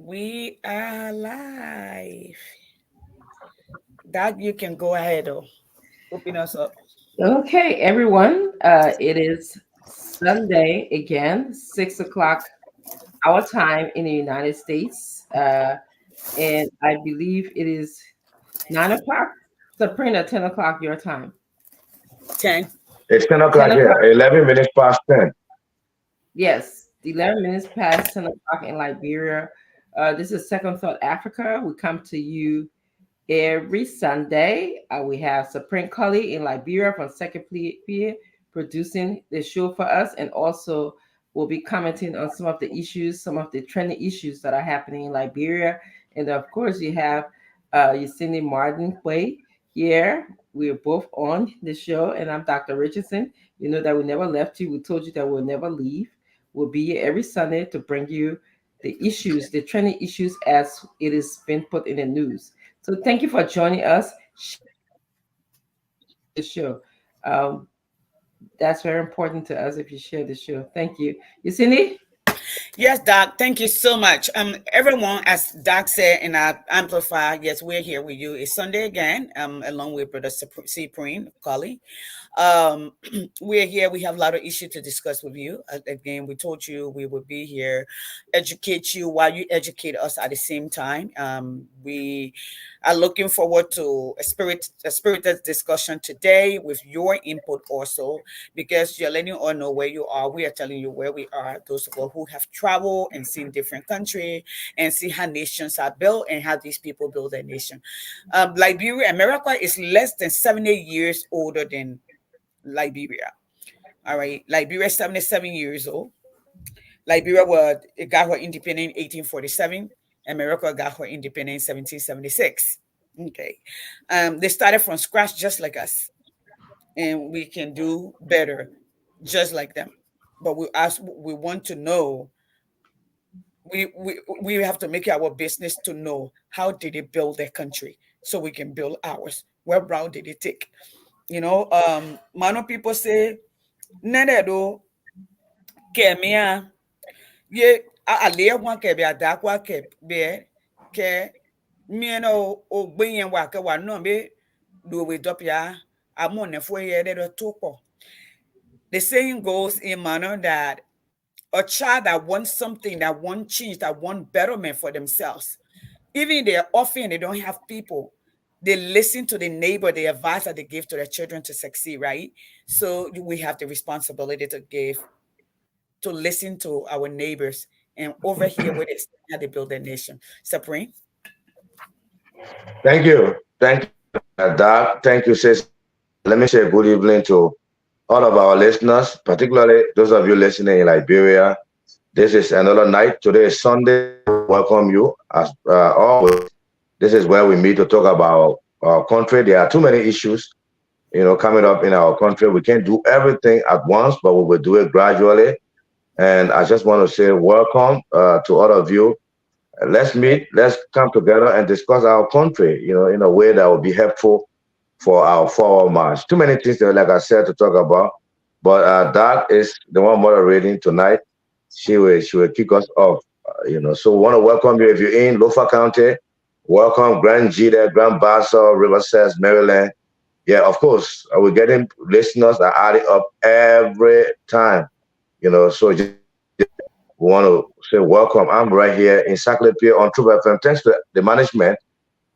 We are live. That you can go ahead or open us up. Okay, everyone. It is Sunday again, 6 o'clock our time in the United States, and I believe it is 9 o'clock. Sabrina, 10 o'clock your time. 10. It's 10 Ten o'clock here, o'clock. 11 minutes past 10. Yes, 11 minutes past 10 o'clock in Liberia. This is Second Thought Africa. We come to you every Sunday. We have Supreme Cully in Liberia from Second Pier producing the show for us, and also we'll be commenting on some of the issues, some of the trending issues that are happening in Liberia. And of course, you have Yesenia Martin Way here. We're both on the show, and I'm Dr. Richardson. You know that we never left you. We told you that we'll never leave. We'll be here every Sunday to bring you the issues, the trending issues as it is been put in the news. So thank you for joining us. The show. Um, that's very important to us if you share the show. Thank you. Yesenia? Yes, Doc. Thank you so much. Everyone, as Doc said in our amplifier, yes, we're here with you. It's Sunday again. Along with Brother Supreme Kali. Um, we're here. We have a lot of issues to discuss with you. Again, we told you we would be here, educate you while you educate us at the same time. We are looking forward to a spirited discussion today with your input also, because you're letting all know where you are. We are telling you where we are. Those of us who have traveled and seen different countries and see how nations are built and how these people build their nation. Liberia, America is less than 70 years older than Liberia. All right, Liberia is 77 years old. Liberia it got her independence in 1847. America got her independence in 1776. Okay, they started from scratch just like us, and we can do better, just like them. But we want to know. We have to make it our business to know how did they build their country so we can build ours. What route did it take? Mano people say, Nenedo, Kemia, ye a lea one ke be a dark one ke me no o being waka one no be do we drop ya a money for ye de topo. The saying goes in manner that a child that wants something, that wants change, that wants betterment for themselves, even they're often they don't have people. They listen to the neighbor, the advice that they give to their children to succeed, right? So we have the responsibility to listen to our neighbors and over here with it, how they build their nation. Supreme. Thank you. Thank you, Doc. Thank you, sis. Let me say good evening to all of our listeners, particularly those of you listening in Liberia. This is another night. Today is Sunday. Welcome you. As always, this is where we meet to talk about our country. There are too many issues, coming up in our country. We can't do everything at once, but we will do it gradually. And I just want to say welcome to all of you. Let's meet, let's come together and discuss our country, in a way that will be helpful for our forward march. Too many things, like I said, to talk about. But Doc is the one moderating tonight. She will kick us off, So we want to welcome you if you're in Lofa County. Welcome, Grand Jita, Grand Bassa, Riverside, Maryland. Yeah, of course, we're getting listeners that add it up every time, So just we want to say welcome. I'm right here in Saclay on True FM. Thanks to the management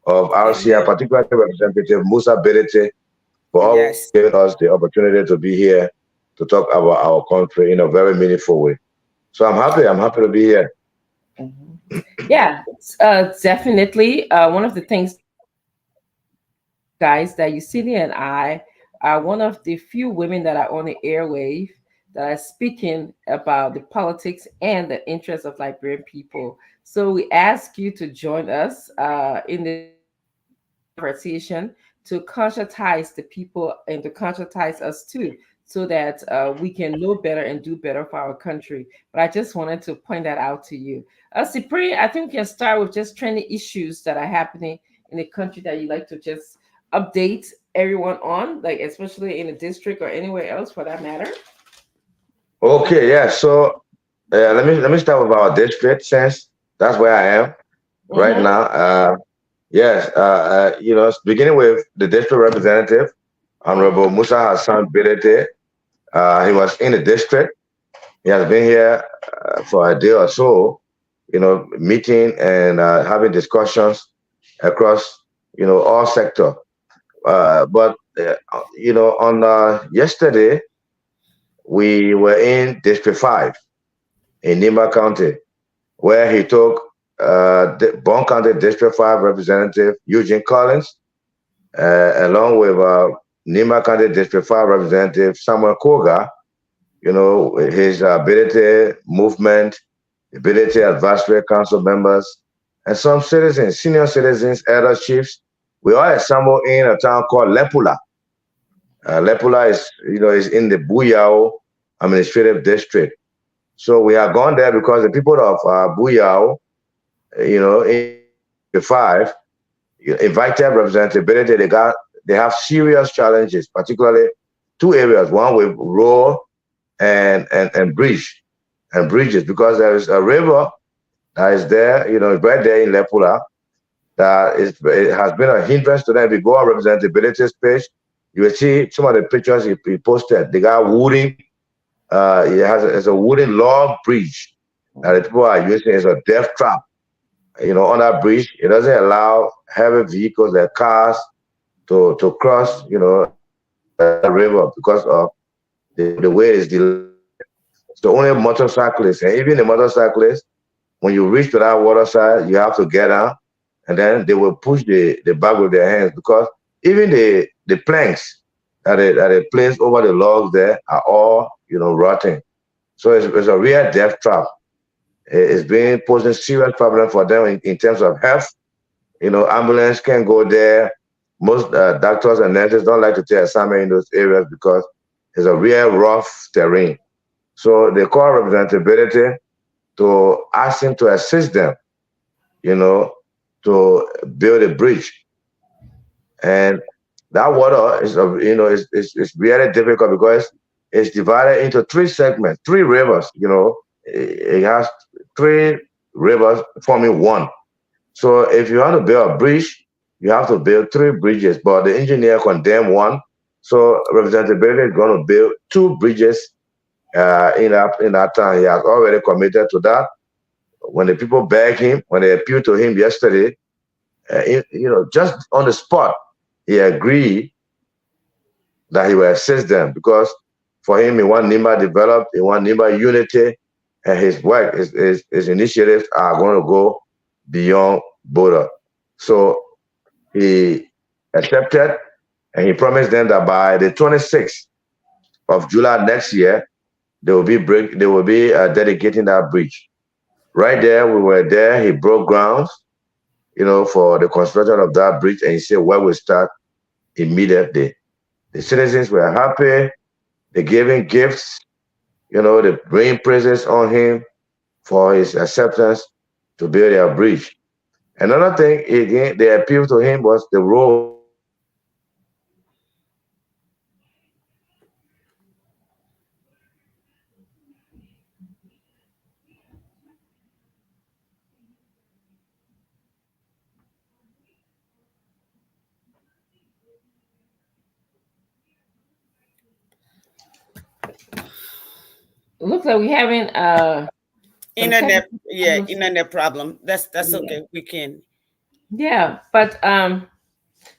of RCI, Amen. particularly Representative Musa Berete, for always Yes. giving us the opportunity to be here to talk about our country in a very meaningful way. So I'm happy. I'm happy to be here. Mhm. Yeah, definitely. One of the things, guys, that Yesenia and I are one of the few women that are on the airwave that are speaking about the politics and the interests of Liberian people. So we ask you to join us in the conversation to conscientize the people and to conscientize us too, so that we can know better and do better for our country. But I just wanted to point that out to you. Sipri, I think we can start with just trending issues that are happening in the country that you like to just update everyone on, like especially in the district or anywhere else for that matter. Okay, yeah. So let me start with our district since that's where I am. right Mm-hmm. now. Yes, beginning with the district representative, Honorable Mm-hmm. Musa Hassan Bilete. He was in the district. He has been here for a day or so, meeting and having discussions across, all sector. But on yesterday, we were in District 5 in Nima County, where he took the Bond County District 5 Representative Eugene Collins, along with Nima County District 5 Representative Samuel Koga, his ability movement, ability advisory council members, and some citizens, senior citizens, elder chiefs. We all assembled in a town called Lepula. Lepula is in the Buyao administrative district. So we are gone there because the people of Buyao, in the 5, invited representativeness. They have serious challenges, particularly two areas. One with road and bridges, because there is a river that is there, right there in Lepula, it has been a hindrance to them. If you go on representativity's page, you will see some of the pictures he posted. They got wooden, it's a wooden log bridge that the people are using as a death trap. On that bridge, it doesn't allow heavy vehicles like cars to cross, the river because of the way it's delayed. So only motorcyclists, and even the motorcyclists, when you reach to that water side, you have to get out, and then they will push the bag with their hands because even the planks that they place over the logs there are all rotting. So it's a real death trap. It's been posing serious problem for them in terms of health. Ambulance can't go there. Most doctors and nurses don't like to take assignment in those areas because it's a real rough terrain. So they call representativeness to ask him to assist them, you know, to build a bridge. And that water is really difficult because it's divided into three segments, three rivers. It has three rivers forming one. So if you want to build a bridge, you have to build three bridges. But the engineer condemned one, so Representative Bailey is going to build two bridges in that town. He has already committed to that. When the people begged him, when they appealed to him yesterday, just on the spot, he agreed that he will assist them because for him, he want NIMA developed, he want NIMA unity, and his work, his initiatives are going to go beyond border. So he accepted, and he promised them that by the 26th of July next year, they will be dedicating that bridge. Right there, we were there. He broke grounds, for the construction of that bridge, and he said, "Where we start immediately." The citizens were happy. They gave him gifts. They bring praises on him for his acceptance to build their bridge. Another thing, again, they appealed to him was the road. Looks like we're having some Internet, technical yeah, problems. internet problem. That's Yeah, okay. We can. yeah, but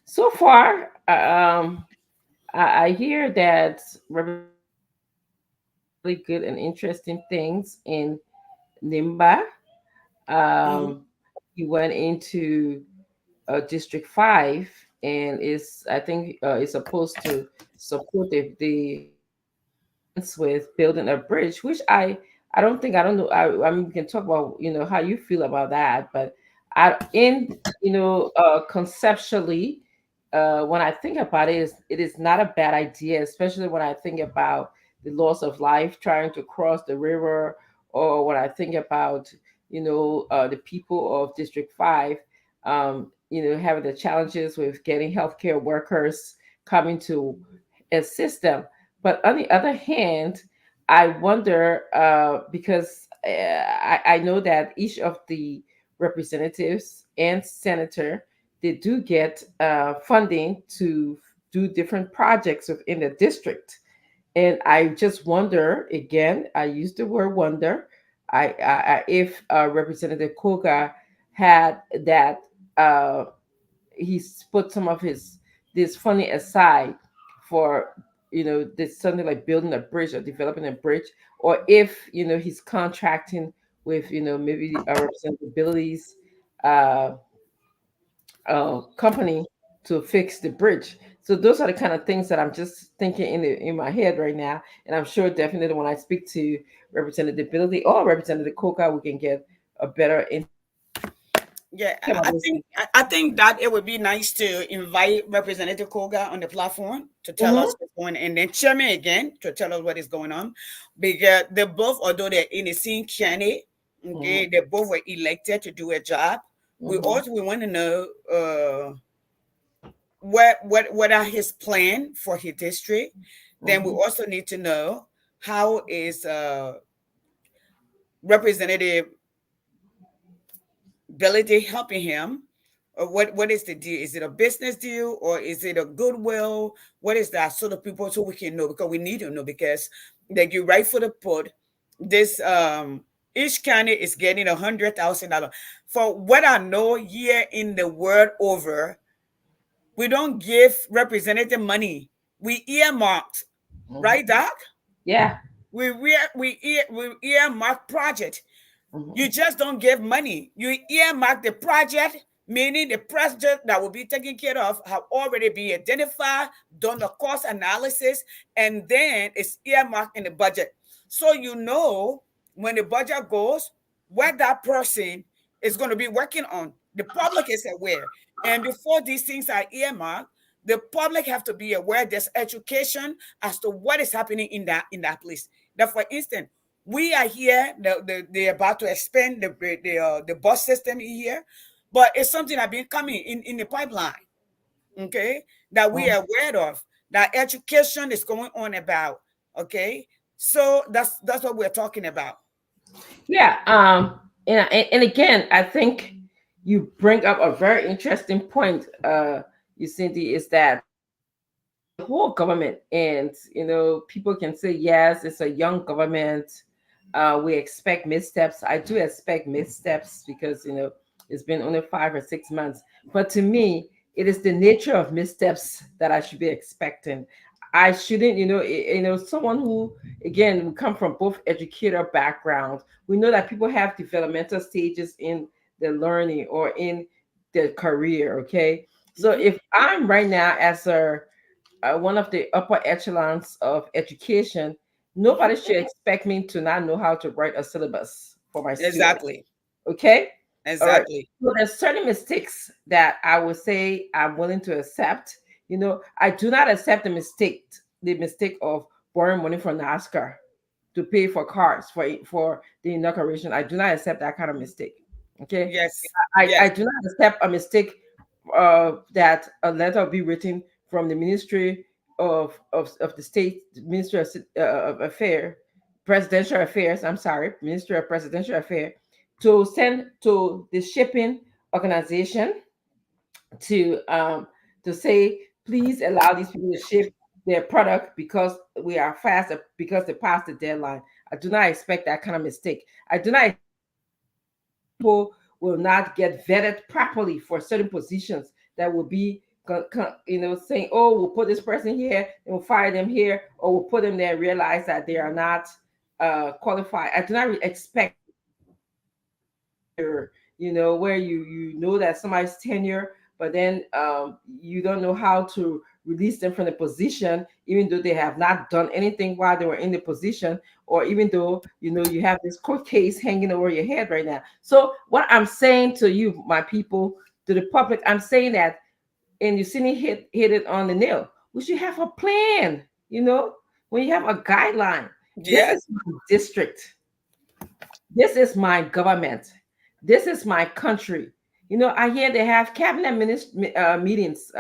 so far, I hear that really good and interesting things in Nimba. Mhm. Um, he went into District 5 and is, I think, is supposed to support the with building a bridge, which I don't know. I mean, we can talk about how you feel about that, but conceptually, when I think about it is not a bad idea, especially when I think about the loss of life trying to cross the river, or when I think about the people of District 5, having the challenges with getting healthcare workers coming to assist them. But on the other hand, I wonder because I know that each of the representatives and senator, they do get funding to do different projects within the district. And I just wonder again. I use the word wonder. If Representative Koga had that, uh, he's put some of his this funding aside for this something like building a bridge or developing a bridge, or if he's contracting with maybe a representabilities uh, company to fix the bridge. So those are the kind of things that I'm just thinking in my head right now, and I'm sure definitely when I speak to representability or Representative Coca, we can get a better. Yeah, I think that it would be nice to invite Representative Koga on the platform to tell us what's going, and then Chairman again to tell us what is going on, because they both, although they're in the same county, okay, they both were elected to do a job. We want to know what are his plan for his district. Then we also need to know how is Representative Ability helping him. Or what is the deal? Is it a business deal or is it a goodwill? What is that? So the people, so we can know, because we need to know, because like you right for the put, this each county is getting $100,000. For what I know, here in the world over, we don't give representative money. We earmarked, right, Doc? Yeah. We earmark project. You just don't give money. You earmark the project, meaning the project that will be taken care of have already been identified, done the cost analysis, and then it's earmarked in the budget. So you know when the budget goes, what that person is going to be working on. The public is aware. And before these things are earmarked, the public have to be aware there's education as to what is happening in that place. That, for instance, we are here. They're about to expand the bus system here, but it's something that been coming in the pipeline. Okay, that we are aware of. That education is going on about. Okay, so that's what we're talking about. Yeah. And again, I think you bring up a very interesting point, Cindy, is that the whole government, and people can say yes, it's a young government. We expect missteps. I do expect missteps because it's been only 5 or 6 months. But to me, it is the nature of missteps that I should be expecting. I shouldn't, someone who, again, we come from both educator backgrounds. We know that people have developmental stages in their learning or in their career. Okay, so if I'm right now as one of the upper echelons of education, nobody should expect me to not know how to write a syllabus for my students. Exactly. Okay. Exactly. Right. So there's certain mistakes that I would say I'm willing to accept. I do not accept the mistake of borrowing money from NASCAR to pay for cars for the inauguration. I do not accept that kind of mistake. Okay. Yes. I do not accept a mistake that a letter be written from the Ministry of the State, Ministry of Affairs, Presidential Affairs. I'm sorry, Ministry of Presidential Affairs, to send to the shipping organization to say, please allow these people to ship their product because we are fast, because they passed the deadline. I do not expect that kind of mistake. I do not. People will not get vetted properly for certain positions that will be saying, oh, we'll put this person here and we'll fire them here, or we'll put them there and realize that they are not qualified. I do not expect where you know that somebody's tenure, but then you don't know how to release them from the position, even though they have not done anything while they were in the position, or even though you have this court case hanging over your head right now. So what I'm saying to you, my people, to the public, I'm saying that, and you see me hit it on the nail. We should have a plan. When you have a guideline. Yes. This is my district. This is my government. This is my country. I hear they have cabinet meetings,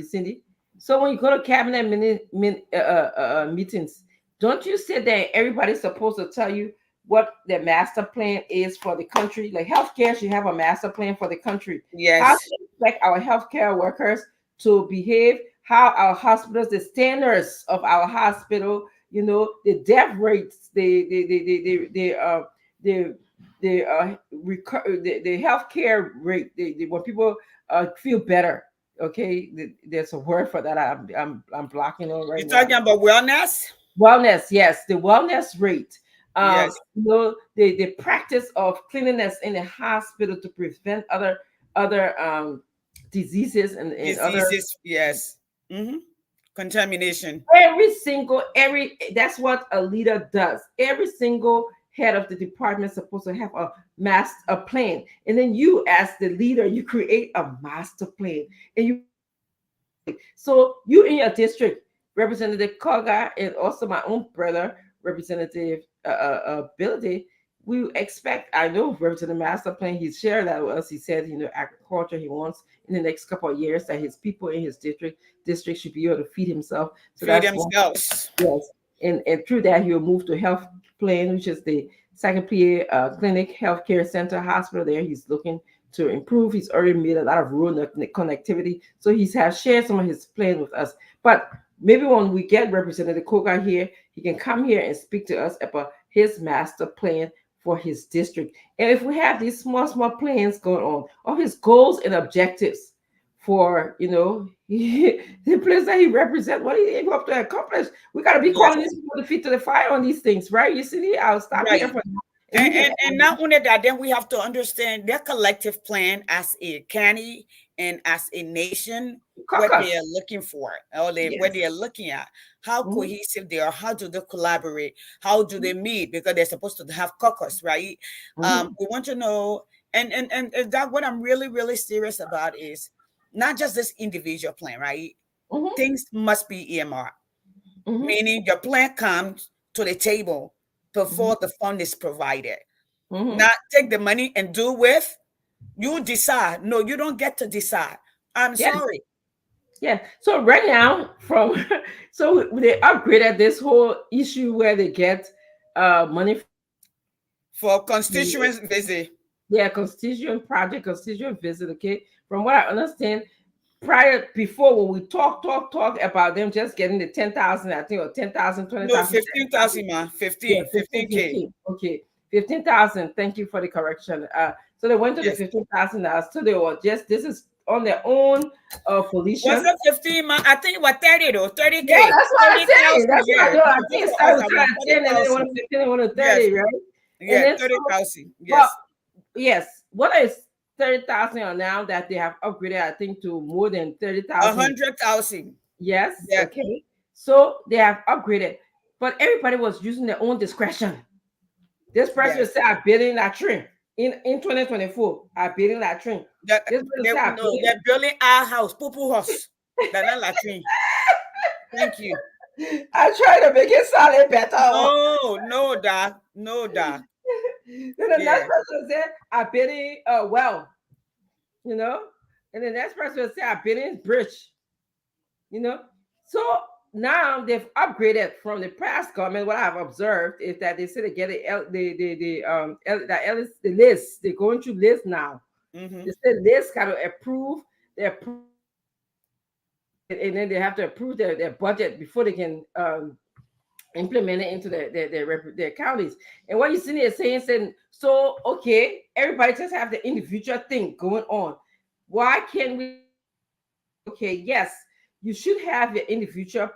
Cindy. So when you go to cabinet meetings, don't you sit there? Everybody's supposed to tell you what the master plan is for the country. Like healthcare should have a master plan for the country. How Yes. to expect our healthcare workers to behave, how our hospitals, the standards of our hospital, the death rates, the healthcare rate, when people feel better. Okay, there's a word for that. I'm blocking on right You're now. talking about wellness? Wellness, yes, the wellness rate. Yes. The practice of cleanliness in the hospital to prevent other diseases and other. Diseases. Yes. Mm-hmm. Contamination. Every that's what a leader does. Every single head of the department is supposed to have a plan, and then you as the leader, you create a master plan, and so you in your district, Representative Koga, and also my own brother, Representative Ability, we expect, I know Representative Master Plan, he shared that with us. He said, agriculture, he wants in the next couple of years that his people in his district should be able to feed himself. So Feed that's themselves. yes. And through that, he will move to health plan, which is the Second PA Clinic Healthcare Center Hospital there. He's looking to improve. He's already made a lot of rural connectivity. So he's has shared some of his plan with us. But maybe when we get Representative Koga here, he can come here and speak to us about his master plan for his district. And if we have these small plans going on, or his goals and objectives for, the place that he represents, what he hope to accomplish. We got to be calling these people to feet to the fire on these things, right? You see, I'll stop here for now. And not only that, then we have to understand their collective plan as a county and as a nation, what they are looking for, or what they are looking at, how cohesive they are, how do they collaborate, how do they meet, because they're supposed to have caucus, right? We want to know, and that what I'm really, really serious about is not just this individual plan, right? Things must be earmarked, meaning your plan comes to the table before the fund is provided. Not take the money and do with, you decide. No, you don't get to decide. I'm sorry. Yeah. So right now, so they upgraded this whole issue where they get money for constituent visit. Yeah, constituent visit. Okay. From what I understand, before when we talk about them just getting the 10,000, I think, or 10,000, 20,000. No, 15,000, man. 15K. Okay. 15,000. Thank you for the correction. So they went to the 15,000. So they were this is on their own Felicia. Was it 15, man? I think it was 30 though. 30K. Yeah, that's what I'm saying. That's what I think it started with 10 and then they went to 15 and went to 30, right? Yeah, 30,000. Yes. Yes. What is 30,000 now that they have upgraded, I think, to more than 30,000. 100,000. Yes. Yeah. Okay. So they have upgraded, but everybody was using their own discretion. This person said, "I built in that tree in 2024. I built in that tree." They're building our house, poo house. They're not latrine. Thank you. I try to make it sound better. No, Doc. Then the next person said, "I built in well," and the next person said, "I built in bridge," So now they've upgraded from the past government. What I've observed is that they say they get the list. They're going through list now. They say list got to approve and then they have to approve their budget before they can implement it into their counties. And what you see is saying, so okay, everybody just have the individual thing going on. Why can't we? Okay, yes, you should have your individual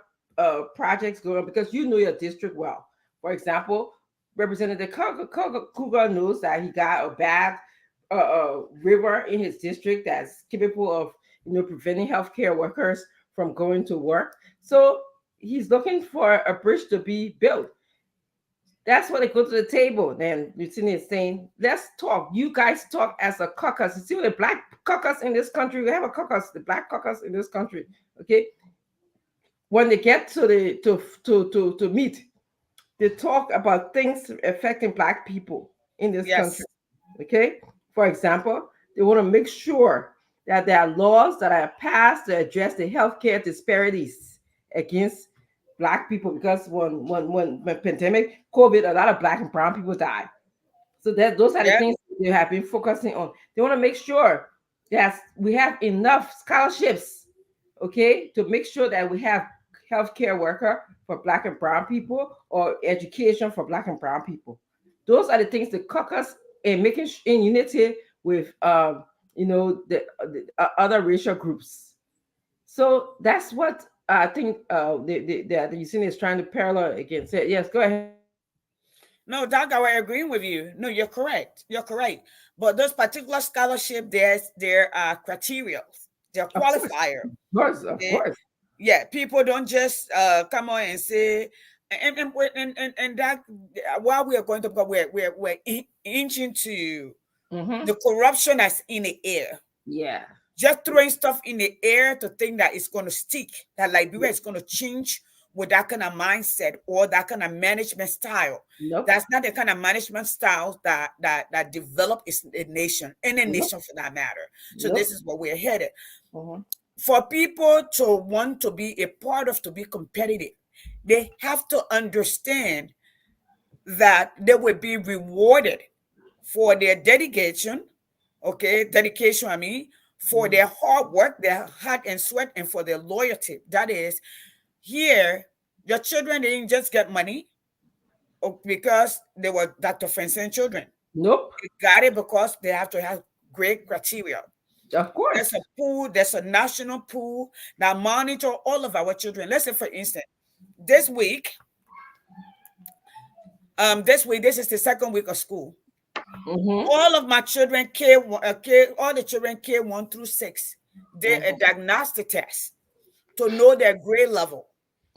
projects going on because you know your district well. For example, Representative Cougar knows that he got a bad river in his district that's capable of preventing healthcare workers from going to work. So he's looking for a bridge to be built. That's why they go to the table. Then Lucinia is saying, let's talk. You guys talk as a caucus. You see the black caucus in this country. We have a caucus, the black caucus in this country. Okay. When they get to meet, they talk about things affecting black people in this country. Okay. For example, they want to make sure that there are laws that are passed to address the healthcare disparities against Black people, because when pandemic, COVID, a lot of Black and brown people died. So that those are the Yeah. things they have been focusing on. They want to make sure that we have enough scholarships, okay, to make sure that we have healthcare worker for Black and brown people or education for Black and brown people. Those are the things that caucus and making in unity with the other racial groups. So that's what I think the UCN is trying to parallel against it. Yes, go ahead. No, Doc, I agree with you. No, you're correct. You're correct. But those particular scholarship, there are criteria. They're Of course, qualifier. of They, course. yeah, people don't just come on and say, and that while we are going to, because we're inching to Mm-hmm. the corruption that's in the air. Yeah. Just throwing stuff in the air to think that it's going to stick, that Liberia is going to change with that kind of mindset or that kind of management style. Nope. That's not the kind of management style that develop a nation, any Nope. nation for that matter. So Nope. this is where we're headed. Mm-hmm. For people to want to be a part of, to be competitive, they have to understand that they will be rewarded for their dedication, I mean, for their hard work, their heart and sweat, and for their loyalty. That is, here, your children didn't just get money because they were Dr. Francis children. Nope. They got it because they have to have great criteria. Of course. There's a pool, there's a national pool that monitor all of our children. Let's say, for instance, this week, this is the second week of school. Mm-hmm. All of my children, all the children K1 through 6, did a diagnostic test to know their grade level.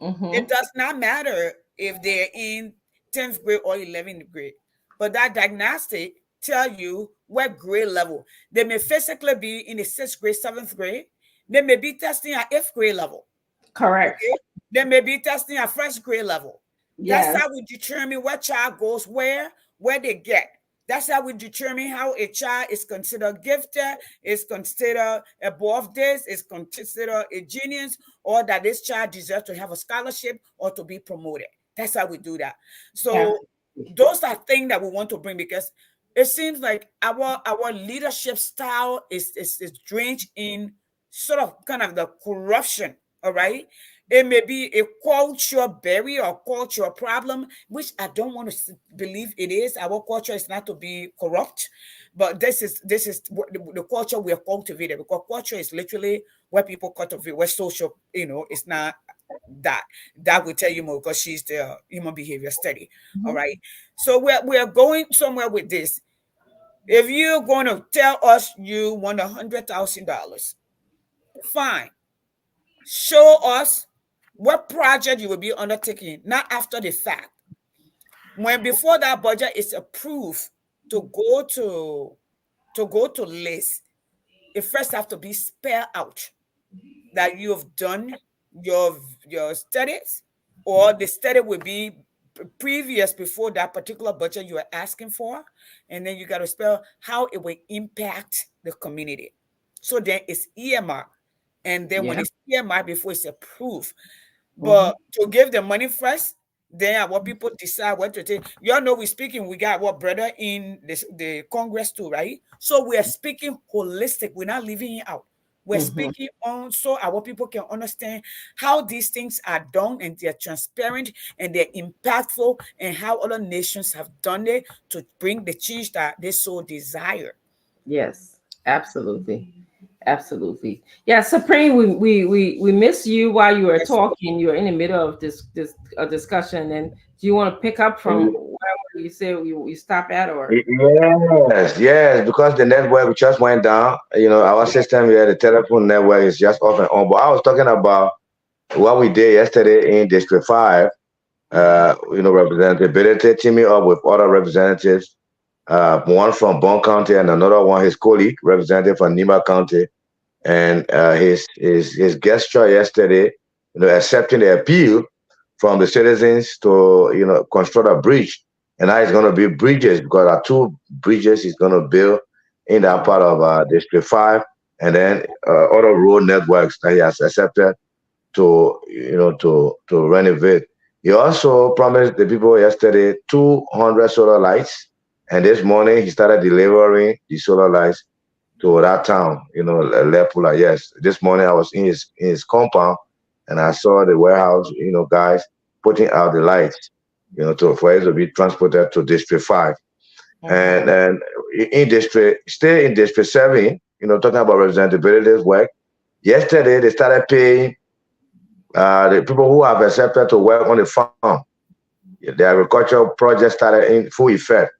Mm-hmm. It does not matter if they're in 10th grade or 11th grade, but that diagnostic tell you what grade level. They may physically be in the 6th grade, 7th grade. They may be testing at 8th grade level. Correct. Okay? They may be testing at 1st grade level. Yes. That's how we determine what child goes where they get. That's how we determine how a child is considered gifted, is considered above this, is considered a genius, or that this child deserves to have a scholarship or to be promoted. That's how we do that. So those are things that we want to bring, because it seems like our leadership style is drenched in sort of kind of the corruption. All right. It may be a culture barrier or cultural problem, which I don't want to believe it is. Our culture is not to be corrupt, but this is the culture we are cultivated, because culture is literally where people cultivate, where social, it's not that will tell you more, because she's the human behavior study. All right. So we are going somewhere with this. If you're going to tell us you want $100,000, fine. Show us what project you will be undertaking, not after the fact. When before that budget is approved to go to list, it first have to be spelled out that you have done your studies, or the study will be previous before that particular budget you are asking for, and then you got to spell how it will impact the community. So then it's earmarked, and then when it's earmarked before it's approved. But to give the money first, then what people decide what to take. Y'all know we're speaking, we got what brother in the Congress too, right? So we are speaking holistic. We're not leaving it out. We're speaking on so our people can understand how these things are done, and they're transparent and they're impactful, and how other nations have done it to bring the change that they so desire. Yes, absolutely. Absolutely. Yeah, Supreme, we miss you while you were talking. You're in the middle of this discussion, and do you want to pick up from wherever you say you stop at, or? Yes, because the network just went down. Our system here, the telephone network is just off and on. But I was talking about what we did yesterday in District 5. Representative Benedict teaming up with other representatives, one from Bond County and another one, his colleague, representative from Nima County. And his gesture yesterday, accepting the appeal from the citizens to, construct a bridge. And now it's going to be bridges, because there are 2 bridges he's going to build in that part of District 5, and then other road networks that he has accepted to renovate. He also promised the people yesterday 200 solar lights, and this morning he started delivering the solar lights to that town, Lepula. Yes, this morning I was in his compound, and I saw the warehouse, guys putting out the lights, for it to be transported to District 5. And Mhm. stay in District 7, talking about representatives work. Yesterday they started paying the people who have accepted to work on the farm. The agricultural project started in full effect.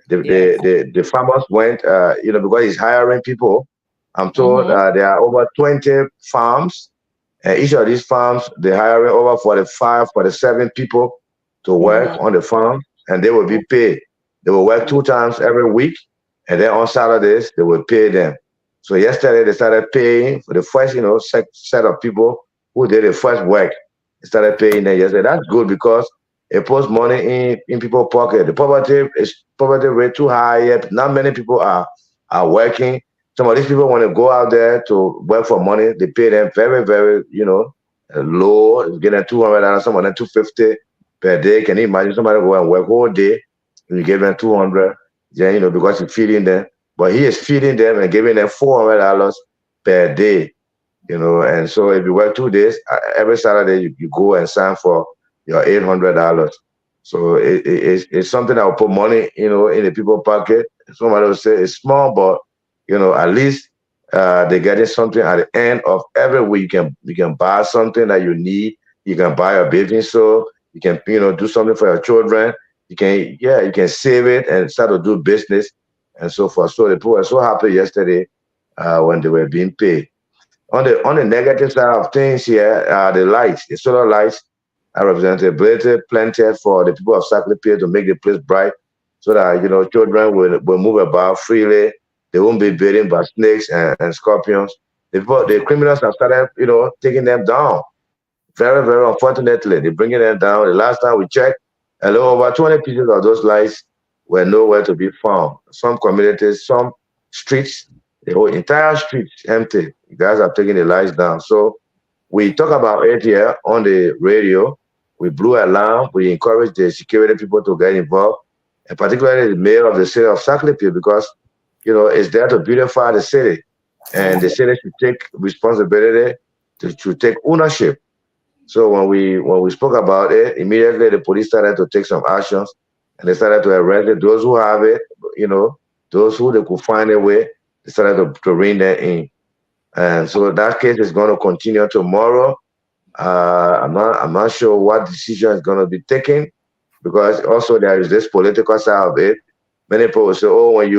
Yes. The farmers went, because he's hiring people. I'm told Mm-hmm. there are over 20 farms, and each of these farms, they're hiring over 45, 47 people to work Mm-hmm. on the farm, and they will be paid. They will work 2 times every week, and then on Saturdays, they will pay them. So yesterday, they started paying for the first, set of people who did the first work. They started paying them yesterday. That's good because it puts money in people's pocket. The poverty rate too high yet. Not many people are working. Some of these people want to go out there to work for money. They pay them very, very, low. Getting $200, some of them 250 per day. Can you imagine somebody go and work all day and you give them 200? Yeah, because you're feeding them. But he is feeding them and giving them $400 per day. And so if you work 2 days, every Saturday you go and sign for your $800. So it's something that will put money, in the people's pocket. Somebody will say it's small, but at least they're getting something at the end of every week. You can buy something that you need. You can buy a bathing soap. You can do something for your children. You can save it and start to do business and so forth. So the people were so happy yesterday when they were being paid. On the negative side of things here, the solar lights are representability planted for the people of Sacred Pier to make the place bright so that children will move about freely. They won't be bitten by snakes and scorpions. The criminals have started, taking them down. Very, very unfortunately, they're bringing them down. The last time we checked, over 20 pieces of those lights were nowhere to be found. Some communities, some streets, the whole entire street empty. You guys are taking the lights down. So we talk about it here on the radio. We blew alarm. We encourage the security people to get involved, and particularly the mayor of the city of Saclipie, because it's there to beautify the city, and the city should take responsibility to take ownership. So when we spoke about it, immediately the police started to take some actions, and they started to arrest those who have it, those who they could find a way, they started to rein them in. And so that case is going to continue tomorrow. I'm not sure what decision is going to be taken, because also there is this political side of it. Many people will say, "Oh, when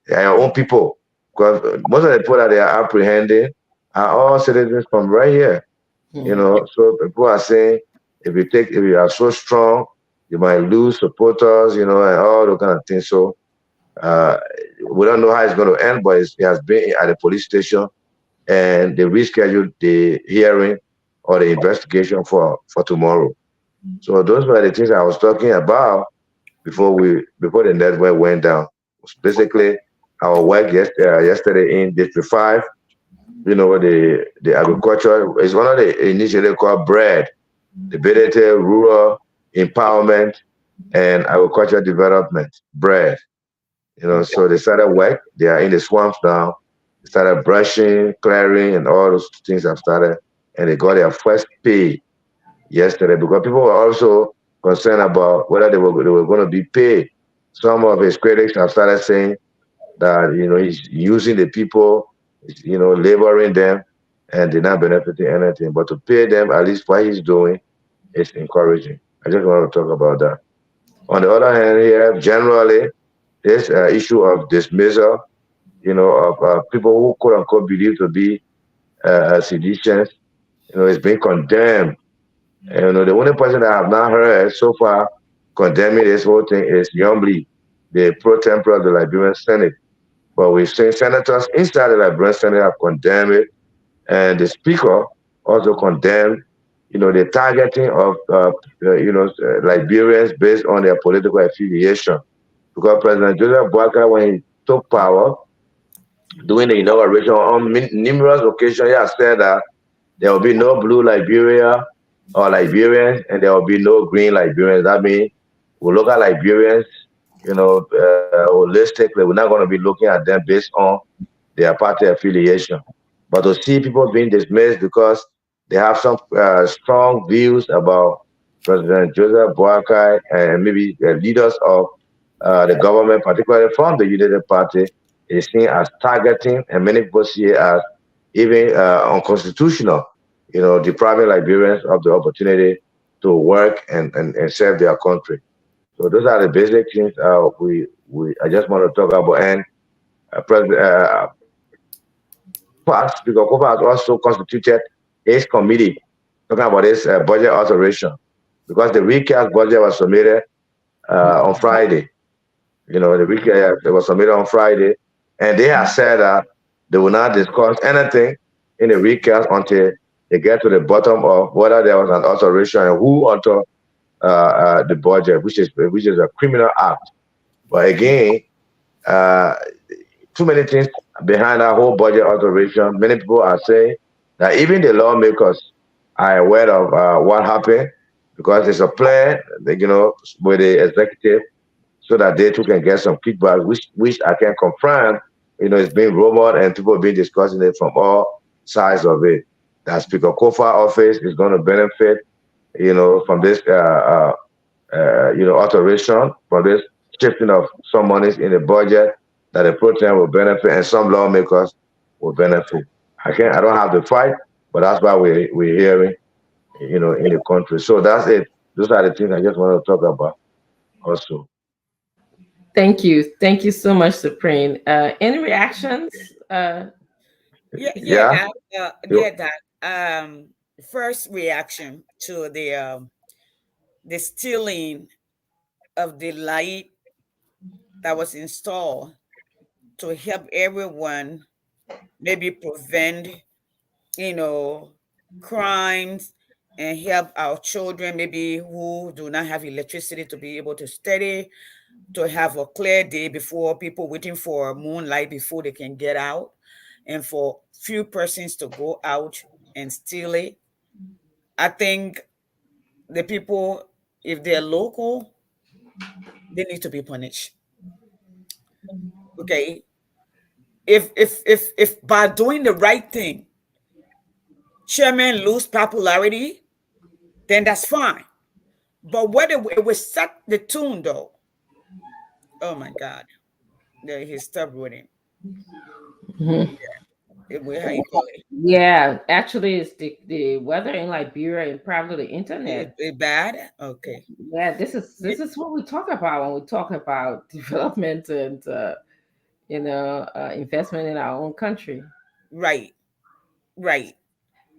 they are your own people," because most of the people that they are apprehending are all citizens from right here. So people are saying if you are so strong, you might lose supporters, and all those kind of things. So uh, we don't know how it's going to end, but it has been at the police station, and they rescheduled the hearing or the investigation for tomorrow. So those were the things I was talking about before the network went down. Basically, our work yesterday in District 5, the agriculture is one of the initiatives called BREAD, the Ability Rural Empowerment and Agricultural Development, BREAD. So they started work. They are in the swamps now. They started brushing, clearing, and all those things have started. And they got their first pay yesterday, because people were also concerned about whether they were going to be paid. Some of his critics have started saying that he's using the people, laboring them, and they're not benefiting anything. But to pay them, at least what he's doing, is encouraging. I just want to talk about that. On the other hand, here generally this issue of dismissal, of people who quote unquote believe to be seditionists, is being condemned. And, the only person that I have not heard so far condemning this whole thing is Yombly, the pro tempore of the Liberian Senate. But we've seen senators inside the Liberian Senate have condemned it, and the speaker also condemned, the targeting of, Liberians based on their political affiliation. Because President Joseph Boakai, when he took power, during the inauguration on numerous occasions, he has said that There will be no blue Liberia or Liberians, and there will be no green Liberians. That means we look at Liberians, holistically. We're not going to be looking at them based on their party affiliation. But to see people being dismissed because they have some strong views about President Joseph Boakai and maybe leaders of the government, particularly from the United Party, is seen as targeting, and many people see it as even unconstitutional, depriving Liberians of the opportunity to work and serve their country. So those are the basic things we I just want to talk about. And President Kofa, Speaker Kofa has also constituted his committee talking about this budget alteration because the recast budget was submitted on Friday. The recast it was submitted on Friday, and they have said that they will not discuss anything in the recast until they get to the bottom of whether there was an alteration and who altered the budget, which is a criminal act. But again, uh, too many things behind that whole budget alteration. Many people are saying that even the lawmakers are aware of what happened because it's a plan, with the executive so that they too can get some kickback, which I can confirm, it's being rumored and people have been discussing it from all sides of it. That Speaker Kofa office is going to benefit, from this, alteration, from this shifting of some monies in the budget that the program will benefit and some lawmakers will benefit. I don't have the fight, but that's why we're hearing, in the country. So that's it. Those are the things I just want to talk about also. Thank you. Thank you so much, Supreme. Any reactions? Yeah, Yeah. first reaction to the stealing of the light that was installed to help everyone maybe prevent, you know, crimes and help our children maybe who do not have electricity to be able to study, to have a clear day before people waiting for moonlight before they can get out, and for few persons to go out and steal it. I think the people, if they're local, they need to be punished. Okay. If by doing the right thing, chairman lose popularity, then that's fine. But whether it will set the tune though, oh my God, he's stubborn with him. Mhm. How you call it? Yeah, actually, it's the weather in Liberia and probably the internet. It bad? Okay. Yeah, this is what we talk about when we talk about development and investment in our own country. Right. Right.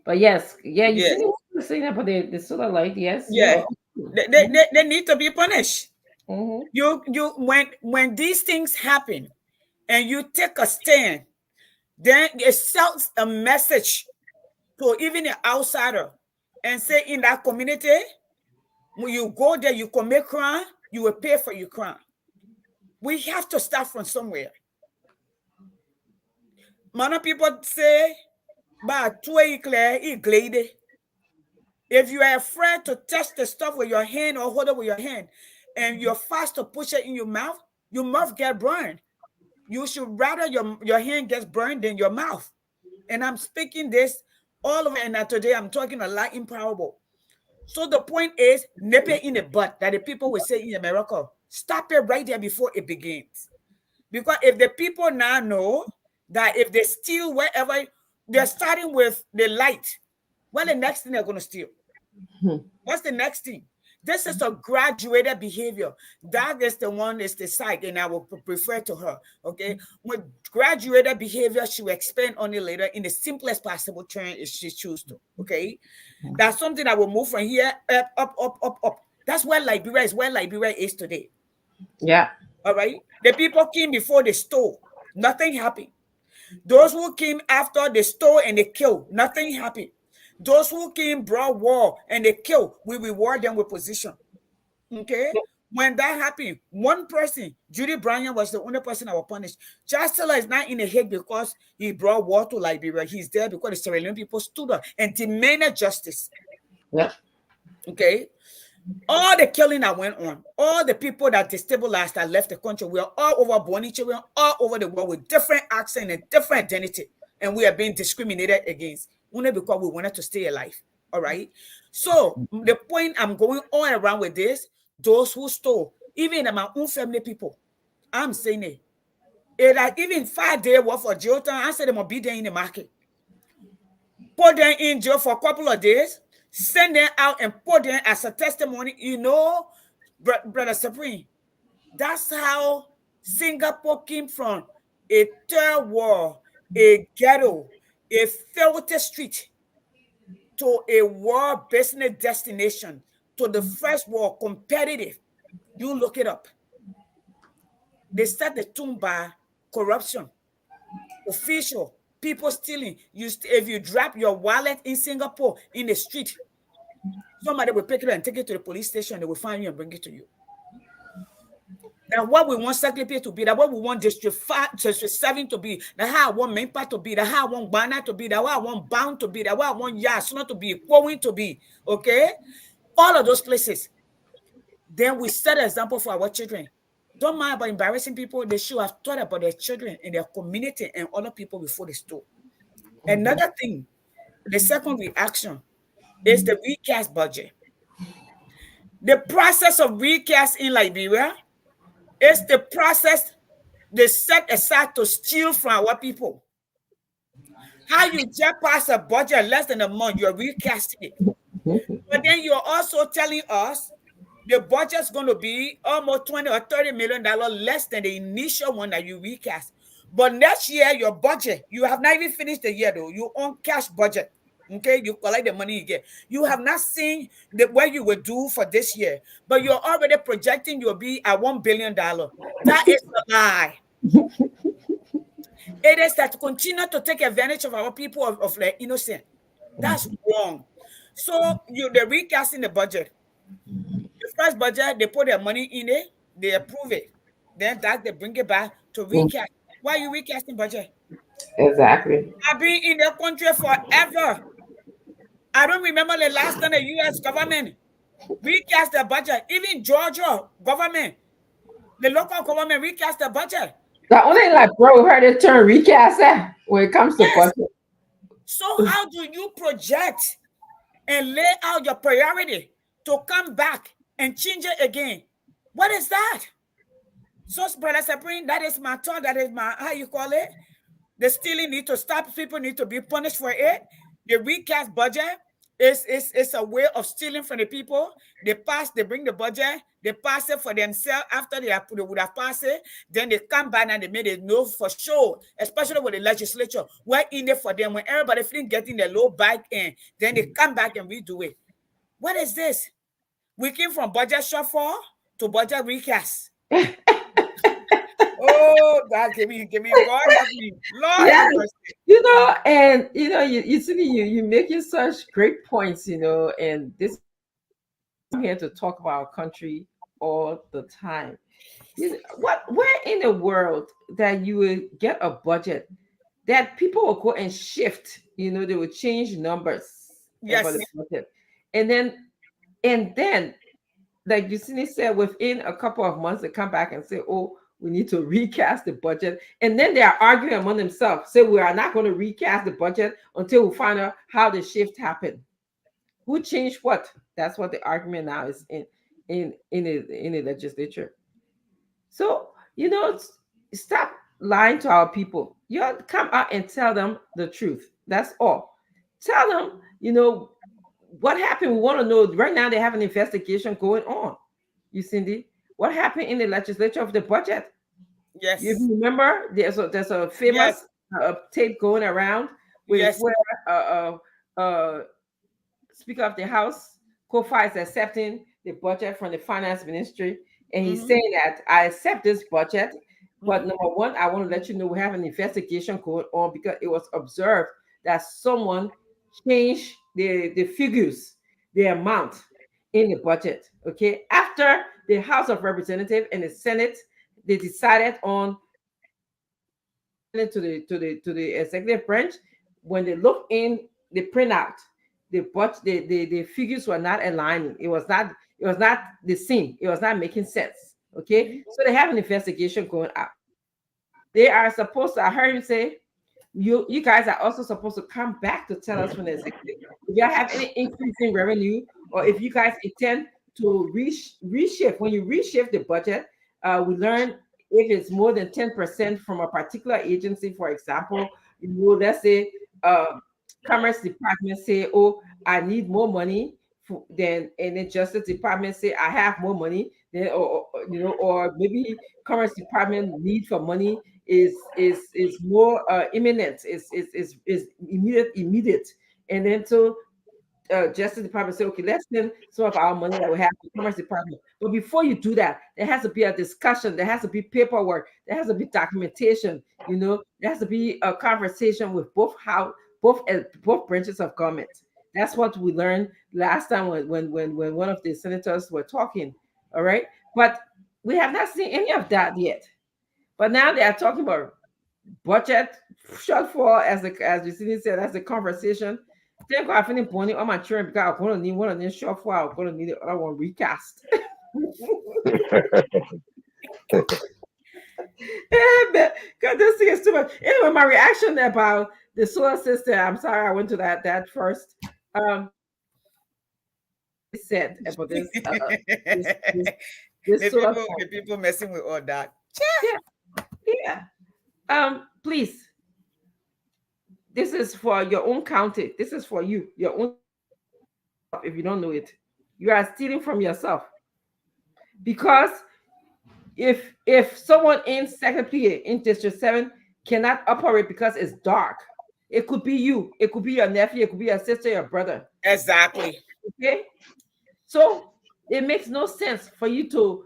But yes, yeah, you Yes. see what you're saying about the solar light. Yes, Yeah. They need to be punished. Mhm. You when these things happen and you take a stand, then it sends a message to even an outsider and say in that community, when you go there, you commit crime, you will pay for your crime. We have to start from somewhere. Many people say, "But if you are afraid to touch the stuff with your hand or hold it with your hand, and you're fast to push it in your mouth get burned. You should rather your hand gets burned than your mouth." And I'm speaking this all over, and today I'm talking a lot in parable. So the point is, nip it in the butt that the people will say in America. Stop it right there before it begins. Because if the people now know that if they steal wherever, they're starting with the light, well, the next thing they're going to steal. What's the next thing? This is a graduated behavior. That is the one is the side, and I will prefer to her. Okay. With graduated behavior, she will expand on it later in the simplest possible term if she chooses to. Okay. That's something that will move from here up. That's where Liberia is today. Yeah. All right. The people came before they stole. Nothing happened. Those who came after they stole and they killed. Nothing happened. Those who came brought war and they killed. We reward them with position. Okay. When that happened, one person, Judy Bryant, was the only person that was punished. Charles Taylor is not in the Hague because he brought war to Liberia. He's there because the Sierra Leone people stood up and demanded justice. Yep. Okay? All the killing that went on, all the people that destabilized, that left the country, we are all over Bonichi, we are all over the world with different accent and different identity, and we are being discriminated against only because we wanted to stay alive. All right. So the point I'm going on around with this, those who stole, even in my own family people, I'm saying it like even 5 days worth for jail time, I said they must be there in the market. Put them in jail for a couple of days, send them out and put them as a testimony. You know, Brother Supreme, that's how Singapore came from a third world, a ghetto, a filthy street, to a world business destination, to the first world competitive. You look it up. They set the tune by corruption, official, people stealing. If you drop your wallet in Singapore in the street, somebody will pick it up and take it to the police station. They will find you and bring it to you. That's what we want Secretary to be. That's what we want District 5, District 7 to be. That's how I want Mempa to be. That's how I want Ghana to be. That's what I want Bound to be. That's what I want Yasuna to be. Going to be. Okay? All of those places. Then we set an example for our children. Don't mind about embarrassing people. They should have thought about their children and their community and other people before they stole. Another thing, the second reaction is the recast budget. The process of recast in Liberia is the process they set aside to steal from our people. How you just pass a budget less than a month, you're recasting it. But then you're also telling us the budget's going to be almost $20 or $30 million less than the initial one that you recast. But next year, your budget, you have not even finished the year though. You own cash budget. Okay, you collect the money you get. You have not seen what you will do for this year, but you're already projecting you'll be at $1 billion. That is a lie. It is that to continue to take advantage of our people of like innocent. That's wrong. So they're recasting the budget. The first budget, they put their money in it, they approve it. Then that they bring it back to recast. Why are you recasting budget? Exactly. I've been in the country forever. I don't remember the last time the U.S. government recast the budget. Even Georgia government, the local government recast the budget. The only like bro, we heard the term recast that when it comes to budget. So how do you project and lay out your priority to come back and change it again? What is that? So, Brother Supreme, that is my thought. That is my, how you call it? The stealing need to stop. People need to be punished for it. The recast budget is a way of stealing from the people. They bring the budget, they pass it for themselves after they would have passed it. Then they come back and they made it know for sure, especially with the legislature. We're in there for them. When everybody feeling getting the low back in, then they come back and redo it. What is this? We came from budget shortfall to budget recast. Oh, God, give me, God help me. Lord Yeah, have mercy. you know, and you know, you making such great points, you know, and this I'm here to talk about our country all the time. You know, where in the world that you would get a budget that people will go and shift, you know, they would change numbers Yes. for the budget. And then like Yusini said, within a couple of months, they come back and say, oh, we need to recast the budget. And then they are arguing among themselves. Say, we are not going to recast the budget until we find out how the shift happened. Who changed what? That's what the argument now is in the legislature. So, you know, stop lying to our people. You have to come out and tell them the truth. That's all. Tell them, you know, what happened. We want to know. Right now, they have an investigation going on. You, Cindy, what happened in the legislature of the budget? Yes. You remember there's a famous tape going around with where Speaker of the House, Kofi, is accepting the budget from the finance ministry, and he's saying that I accept this budget, but number one, I want to let you know we have an investigation going on because it was observed that someone changed the figures, the amount in the budget. Okay, after the House of Representatives and the Senate, they decided on it to the executive branch. When they look in the printout, the figures were not aligning. It was not the same. It was not making sense. Okay, so they have an investigation going out. They are supposed to, I heard him say, you guys are also supposed to come back to tell us from the executive if you have any increase in revenue, or if you guys intend to reshift. When you reshift the budget, we learn if it's more than 10% from a particular agency, for example, let's say Commerce Department say, oh, I need more money, then and then Justice Department say, I have more money, then or maybe Commerce Department need for money is more imminent, is immediate, and then so Justice Department say, okay, let's send some of our money that we have to Commerce Department. But before you do that, there has to be a discussion, there has to be paperwork, there has to be documentation, there has to be a conversation with both branches of government. That's what we learned last time when one of the senators were talking. All right, but we have not seen any of that yet. But now they are talking about budget shortfall, as Vicini said, that's the conversation. Think I finished pointing on my children because I'm going to need one of them shortfall. I'm going to need the other one recast. God, this thing is too much. Anyway, my reaction about the solar system. I'm sorry I went to that first. Said about this. The people messing with all that. Yeah. Please. This is for your own county. This is for you. Your own. If you don't know it, you are stealing from yourself. Because if someone in second PA in District 7 cannot operate because it's dark, it could be you. It could be your nephew. It could be your sister, your brother. Exactly. Okay. So it makes no sense for you to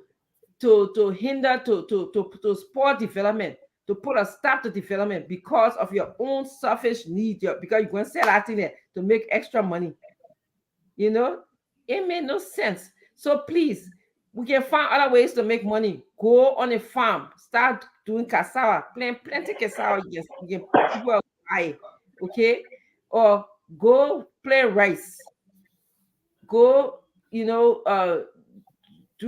hinder, to spoil development, to put a stop to development because of your own selfish need, because you're going to sell that thing there to make extra money. It made no sense. So please, we can find other ways to make money. Go on a farm, start doing cassava, plenty cassava. Yes, people buy, okay? Or go plant rice. Go, do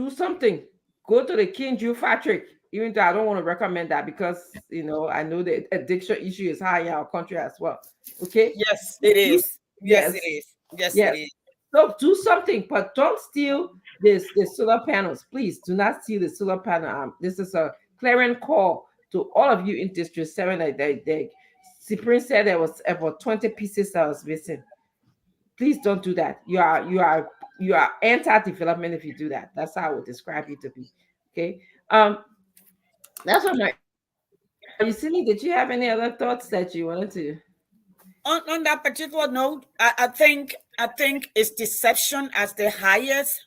something. Go to the Kinju factory. Even though I don't want to recommend that because I know the addiction issue is high in our country as well. Okay. Yes, it is. Yes, it is. Yes, it is. So do something, but don't steal the solar panels. Please do not steal the solar panel. This is a clarion call to all of you in District 7. Cyprian said there was about 20 pieces that was missing. Please don't do that. You are anti-development if you do that. That's how I would describe you to be. Okay. That's what my. Vicini, did you have any other thoughts that you wanted to? On that particular note, I think it's deception as the highest,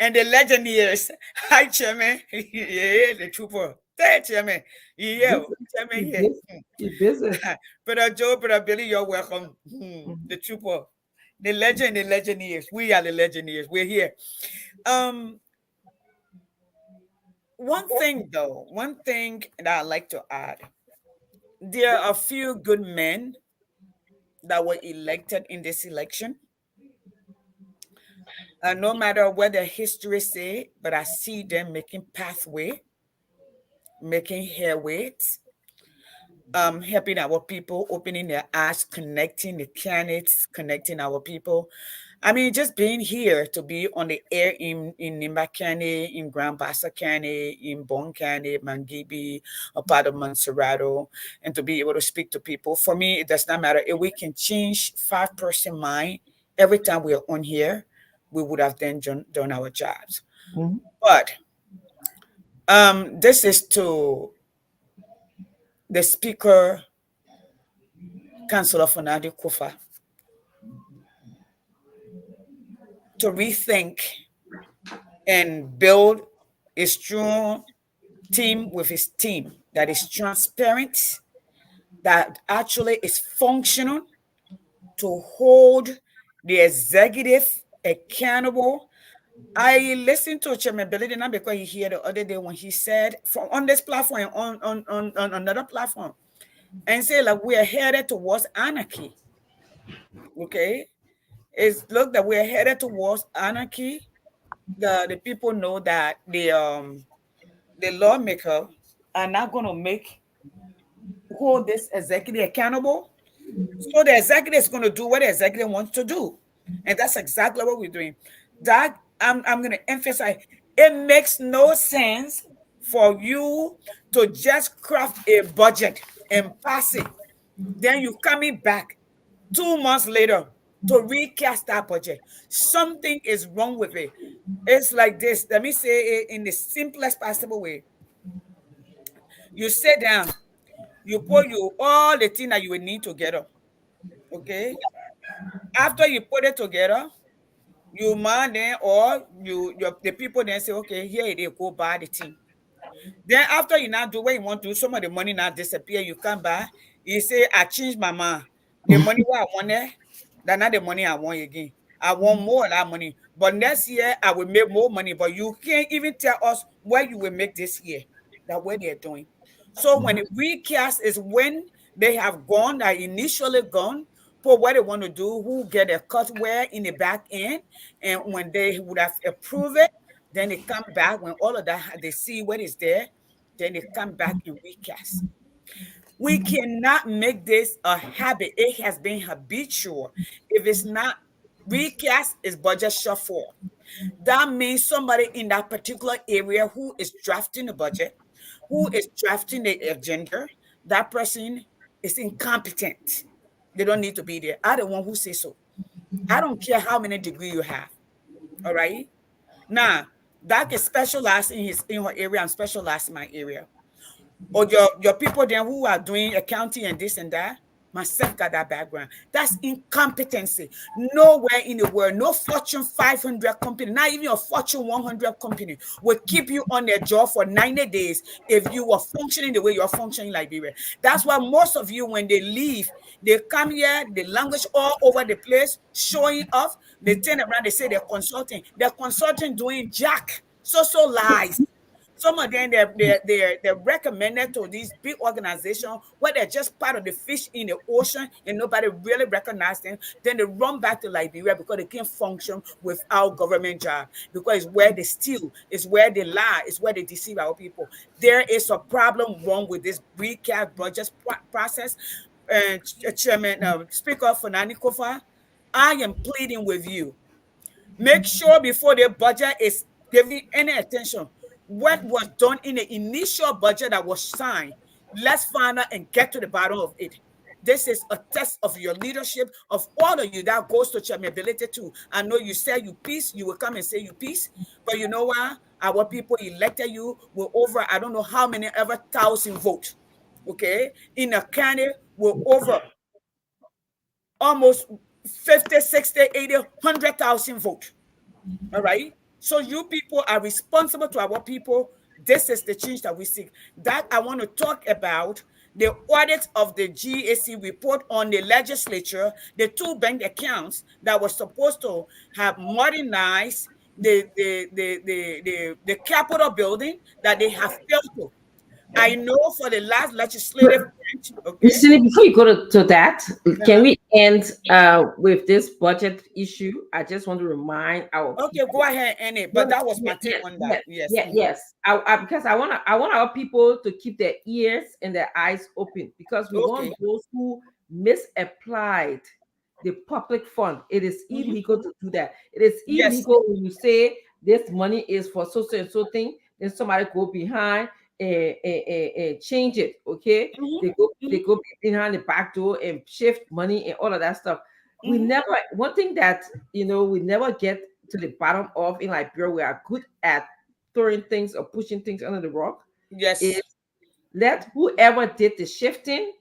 and the Legionnaires. Hi, Chairman. Yeah, the trooper. Hey, Chairman. Yeah, Chairman. Yeah. You're busy. Brother Joe, Brother Billy, you're welcome. The trooper, the Legionnaires. We are the Legionnaires. We're here. One thing that I'd like to add. There are a few good men that were elected in this election. No matter what the history say, but I see them making pathway, making headway, helping our people, opening their eyes, connecting the candidates, connecting our people. I mean, just being here to be on the air in Nimba County, in Grand Bassa County, in Bone County, Mangibi, a part of Montserrato, and to be able to speak to people. For me, it does not matter. If we can change 5% mind every time we are on here, we would have then done our jobs. Mm-hmm. But this is to the Speaker, Councillor Fonadi Kufa, to rethink and build a strong team with his team that is transparent, that actually is functional to hold the executive accountable. I listened to Chairman Billy not because he here the other day when he said from on this platform and on another platform and say like we are headed towards anarchy. Okay, it's look that we're headed towards anarchy. The people know that the lawmaker are not going to make hold this executive accountable. So the executive is going to do what the executive wants to do, and that's exactly what we're doing. That I'm going to emphasize. It makes no sense for you to just craft a budget and pass it. Then you coming back 2 months later to recast that budget. Something is wrong with it. It's like this. Let me say it in the simplest possible way. You sit down, you put you all the things that you will need together. Okay. After you put it together, you man then or the people then say, okay, here it is, go buy the thing. Then after you now do what you want to, some of the money now disappear. You come back, you say, I changed my mind. The money what I wanted, that's not the money I want again. I want more of that money. But next year I will make more money. But you can't even tell us where you will make this year. That's what they're doing. So when it recast is when they have gone, that initially gone, for what they want to do, who get a cut where in the back end, and when they would have approved it, then they come back when all of that they see what is there, then they come back and recast. We cannot make this a habit. It has been habitual. If it's not recast, it's budget shuffle. That means somebody in that particular area who is drafting the budget, who is drafting the agenda, that person is incompetent. They don't need to be there. I the one who say so. I don't care how many degrees you have. All right. Now, that is specialized in her area and specialized in my area. Or your people then who are doing accounting and this and that, myself got that background. That's incompetency. Nowhere in the world, no Fortune 500 company, not even a Fortune 100 company will keep you on their job for 90 days if you were functioning the way you're functioning in Liberia. That's why most of you, when they leave, they come here, they languish all over the place, showing off. They turn around, they say they're consulting. They're consulting doing jack, so lies. Some of them they're recommended to these big organizations where they're just part of the fish in the ocean and nobody really recognizes them. Then they run back to Liberia because they can't function without government job, because it's where they steal, it's where they lie, it's where they deceive our people. There is a problem wrong with this recap budget process. And Chairman, Speaker Fanani Kofa, I am pleading with you. Make sure before the budget is giving any attention, what was done in the initial budget that was signed, let's find out and get to the bottom of it. This is a test of your leadership, of all of you. That goes to your ability too. I know you say you peace, you will come and say you peace, but you know what? Our people elected you with over, I don't know how many ever 1,000 votes. Okay, in a county with over almost 50, 60, 80, 100,000 votes. All right. So you people are responsible to our people. This is the change that we seek. That I want to talk about the audit of the GAC report on the legislature, the 2 bank accounts that were supposed to have modernized the Capitol building that they have failed to. I know for the last legislative branch, okay. Before you go to that, can we end with this budget issue? I just want to remind our okay, go ahead and end it. But that was my take on that. Yes. Yes. Because I want our people to keep their ears and their eyes open, because we want those who misapplied the public fund. It is illegal to do that. It is illegal when you say this money is for so and so thing, then somebody go behind and change it. Okay, they go behind the back door and shift money and all of that stuff. We never, one thing that we never get to the bottom of in Liberia, we are good at throwing things or pushing things under the rug. Yes. Is let whoever did the shifting,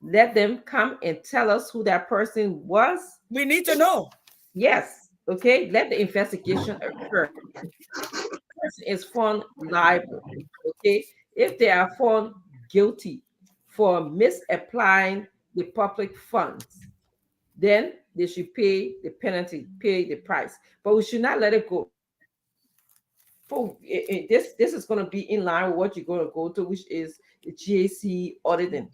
let them come and tell us who that person was. We need to know. Yes. Okay. Let the investigation occur. Person is found liable. Okay. If they are found guilty for misapplying the public funds, then they should pay the penalty, pay the price. But we should not let it go. This is going to be in line with what you're going to go to, which is the GAC auditing.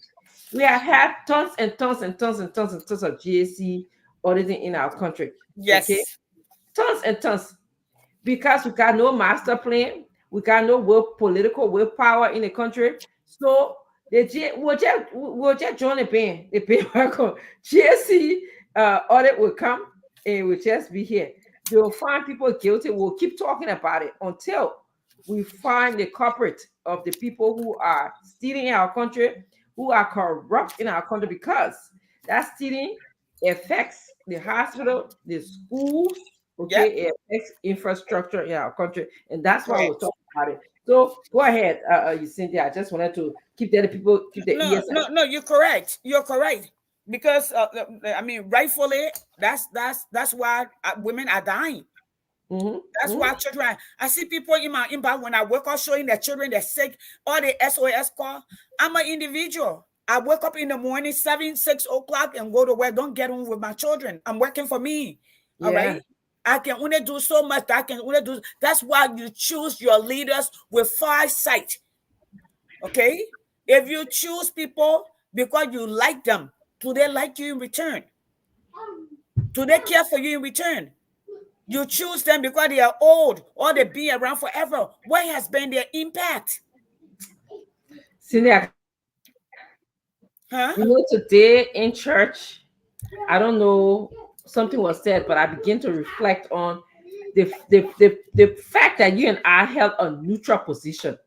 We have had tons and tons and tons and tons and tons of GAC auditing in our country. Yes. Okay? Tons and tons. Because we got no master plan, we got no political willpower in the country. So we'll just join the band. The band will GAC audit will come and we'll just be here. They'll find people guilty. We'll keep talking about it until we find the culprit of the people who are stealing in our country, who are corrupt in our country, because that stealing affects the hospital, the schools, okay, it affects infrastructure in our country, and that's why we're talking about it. So go ahead, Cynthia. I just wanted to keep the people keep the ears. No, you're correct. You're correct. Because I mean, rightfully, that's why women are dying. That's why children. I see people in my inbox when I work out showing their children they're sick, or the SOS call. I'm an individual. I wake up in the morning, 6 o'clock, and go to work. Don't get on with my children. I'm working for me. All right. I can only do so much. I can only do. That's why you choose your leaders with foresight. Okay. If you choose people because you like them, do they like you in return? Do they care for you in return? You choose them because they are old or they be around forever. What has been their impact? Cynthia, you know, today in church, I don't know, something was said, but I begin to reflect on the fact that you and I held a neutral position.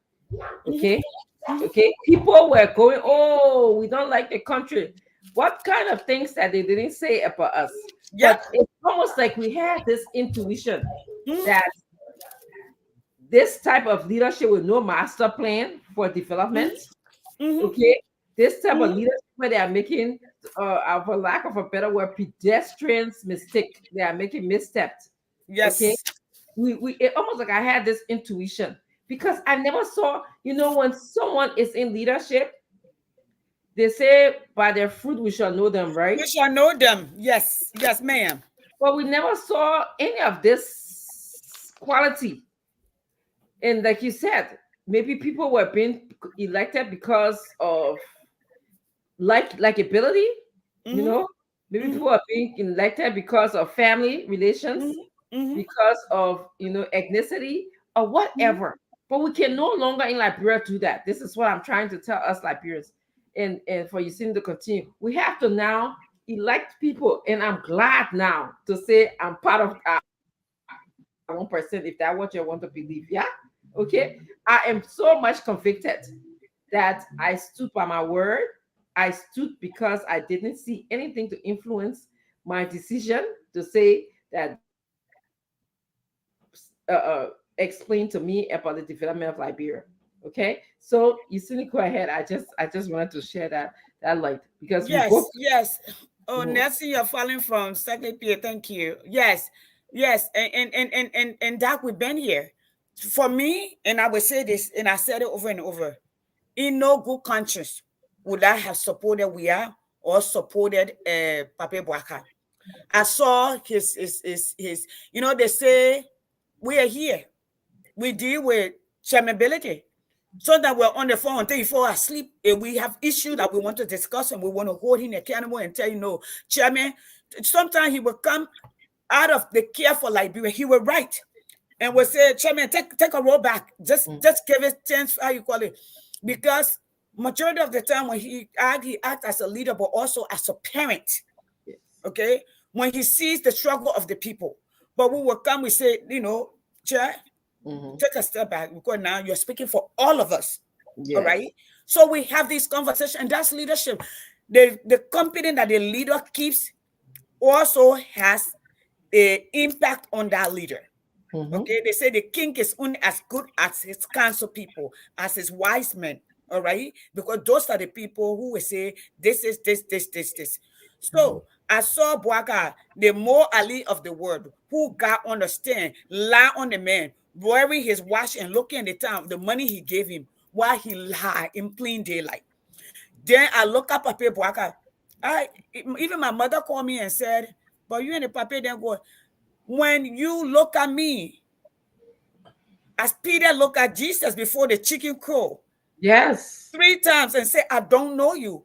Okay. Okay. People were going, oh, we don't like the country. What kind of things that they didn't say about us? But it's almost like we had this intuition that this type of leadership with no master plan for development, okay, this type of leadership where they are making, for lack of a better word, pedestrians mistake. They are making missteps. Yes. Okay. It almost like I had this intuition because I never saw, you know, when someone is in leadership, they say by their fruit we shall know them, right? We shall know them. Yes, yes, ma'am. But we never saw any of this quality. And like you said, maybe people were being elected because of likability, you know. Maybe people are being elected because of family relations, because of, you know, ethnicity or whatever. But we can no longer in Liberia do that. This is what I'm trying to tell us Liberians. And for you seem to continue, we have to now elect people, and I'm glad now to say I'm part of 1%, if that's what you want to believe. Yeah, okay. I am so much convicted that I stood by my word. I stood because I didn't see anything to influence my decision to say that. Explain to me about the development of Liberia. Okay, so you simply go ahead. I just wanted to share that light because yes. Oh, Nancy, you're falling from Second Peter. Thank you. Yes, and Doc, we've been here. For me, and I will say this, and I said it over and over. In no good conscience would I have supported Wia or supported Pape Boaka. I saw his. You know, they say we are here. We deal with chairmanability. So that we're on the phone until you fall asleep and we have issues that we want to discuss and we want to hold him accountable and tell you, no, Chairman, sometimes he will come out of the care for Liberia. He will write and will say, Chairman, take a roll back. Just give it chance, how you call it. Because majority of the time when he acts as a leader, but also as a parent. Okay. When he sees the struggle of the people. But we will come, we say, you know, Chair, take a step back because now you're speaking for all of us. Yes. All right. So we have this conversation, and that's leadership. The company that the leader keeps also has an impact on that leader. Okay. They say the king is only as good as his council people, as his wise men. All right. Because those are the people who will say, this is this. So I saw Boaka, the more Ali of the world, who got understand, lie on the man, wearing his watch and looking at the time, the money he gave him while he lied in plain daylight. Then I look up Pape Boaka. Even my mother called me and said, But you and the papier then go, when you look at me, as Peter looked at Jesus before the chicken crow, Yes. 3 times and say, I don't know you.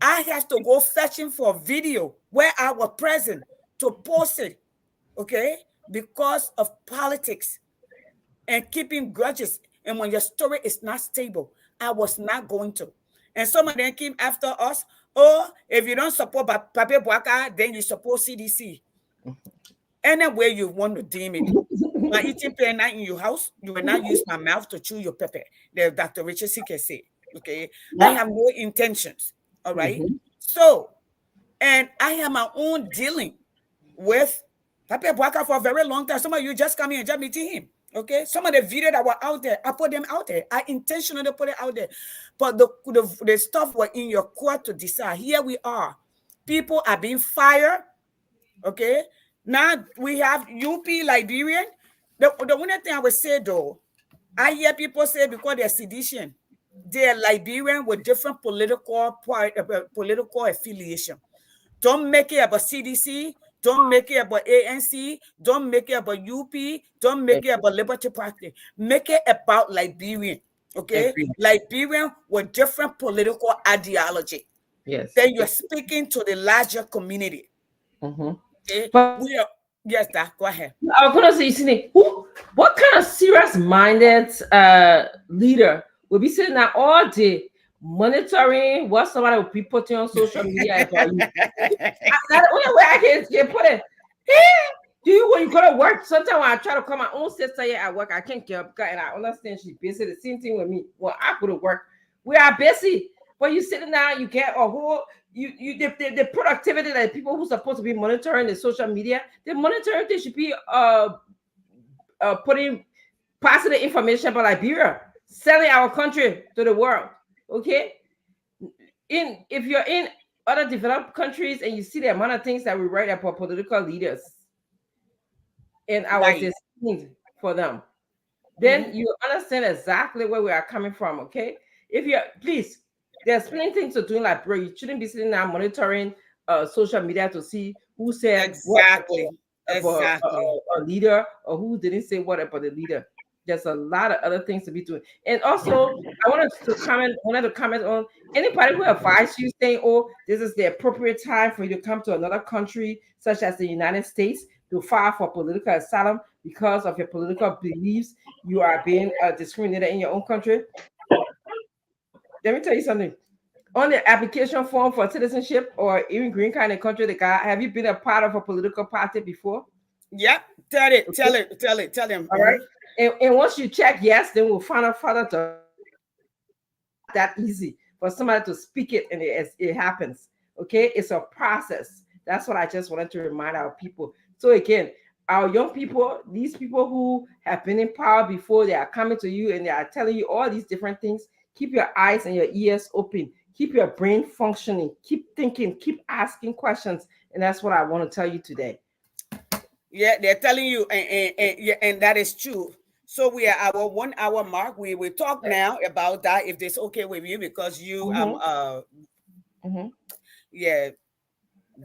I have to go fetching for a video where I was present to post it, okay? Because of politics and keeping grudges. And when your story is not stable, I was not going to. And some of them came after us. Oh, if you don't support Pape Boaka, then you support CDC. Any way you want to deem it. My eating pen not in your house, you will not use my mouth to chew your pepper. The Dr. Richard C. can say. Okay. I have no intentions. All right. So, and I have my own dealing with Pape Boaka for a very long time. Some of you just come in and just meeting him. Okay. Some of the videos that were out there, I put them out there. I intentionally put it out there. But the stuff was in your court to decide. Here we are. People are being fired. Okay. Now we have UP Liberian. The only thing I would say though, I hear people say because they're sedition, they're Liberian with different political affiliation. Don't make it about CDC. Don't make it about ANC. Don't make it about UP. Don't make it about Liberty Party. Make it about Liberian. Okay? Liberian with different political ideology. Yes. Then you're speaking to the larger community. Okay? But yes, Doc, go ahead. I was gonna say, Sydney, what kind of serious-minded leader will be sitting there all day monitoring what somebody will be putting on social media about you? That's the only way I can put it. Hey, do you when you go to work? Sometimes when I try to call my own sister here at work, I can't get up and I understand she's busy. The same thing with me. When I go to work, we are busy. But you sitting down, you get a whole the productivity that people who are supposed to be monitoring the social media, the monitoring they should be putting positive information about Liberia, selling our country to the world. Okay, if you're in other developed countries and you see the amount of things that we write about political leaders and our decisions for them, then you understand exactly where we are coming from. Okay, if you're please. There's plenty things to do in Liberia. You shouldn't be sitting there monitoring social media to see who said exactly about a leader or who didn't say what about the leader. There's a lot of other things to be doing. And also, I wanted to comment on anybody who advised you saying, "Oh, this is the appropriate time for you to come to another country, such as the United States, to file for political asylum because of your political beliefs. You are being discriminated in your own country." Let me tell you something. On the application form for citizenship or even green card in the country, have you been a part of a political party before? Yep. Tell him. All right. And once you check yes, then we'll find out further to that easy for somebody to speak it and it happens. Okay. It's a process. That's what I just wanted to remind our people. So again, our young people, these people who have been in power before, they are coming to you and they are telling you all these different things. Keep your eyes and your ears open. Keep your brain functioning. Keep thinking. Keep asking questions. And that's what I want to tell you today. Yeah, they're telling you, and that is true. So we are our 1 hour mark. We will talk now about that if it's okay with you, because you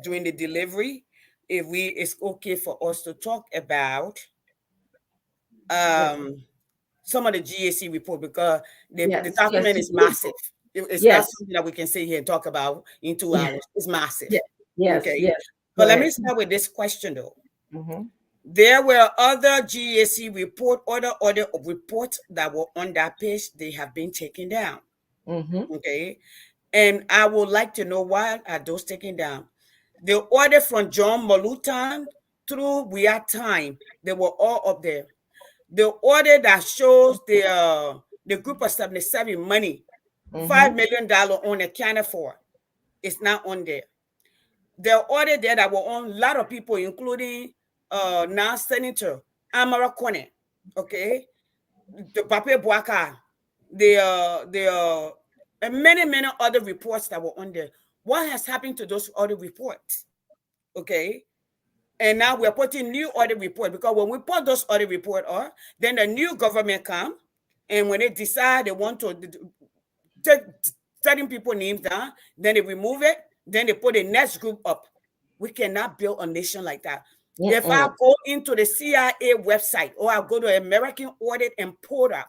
doing the delivery. If it's okay for us to talk about some of the GAC report, because the document is massive. It's not something that we can sit here and talk about in 2 hours. It's massive. But let me start with this question though. There were other GAC other reports that were on that page. They have been taken down. Okay. And I would like to know, why are those taken down? The order from John Molutan through We Are Time, they were all up there. The order that shows the group of 77 money, $5 million on accounted for, is not on there. The order there that were on a lot of people, including now Senator Amara Kone, okay, the Pape Boaka, and many other reports that were on there. What has happened to those other reports? Okay. And now we're putting new audit report, because when we put those audit report on, then the new government come, and when they decide they want to take certain people names down, then they remove it, then they put the next group up. We cannot build a nation like that. If I Mm-mm. go into the CIA website or I go to American Audit and Porter,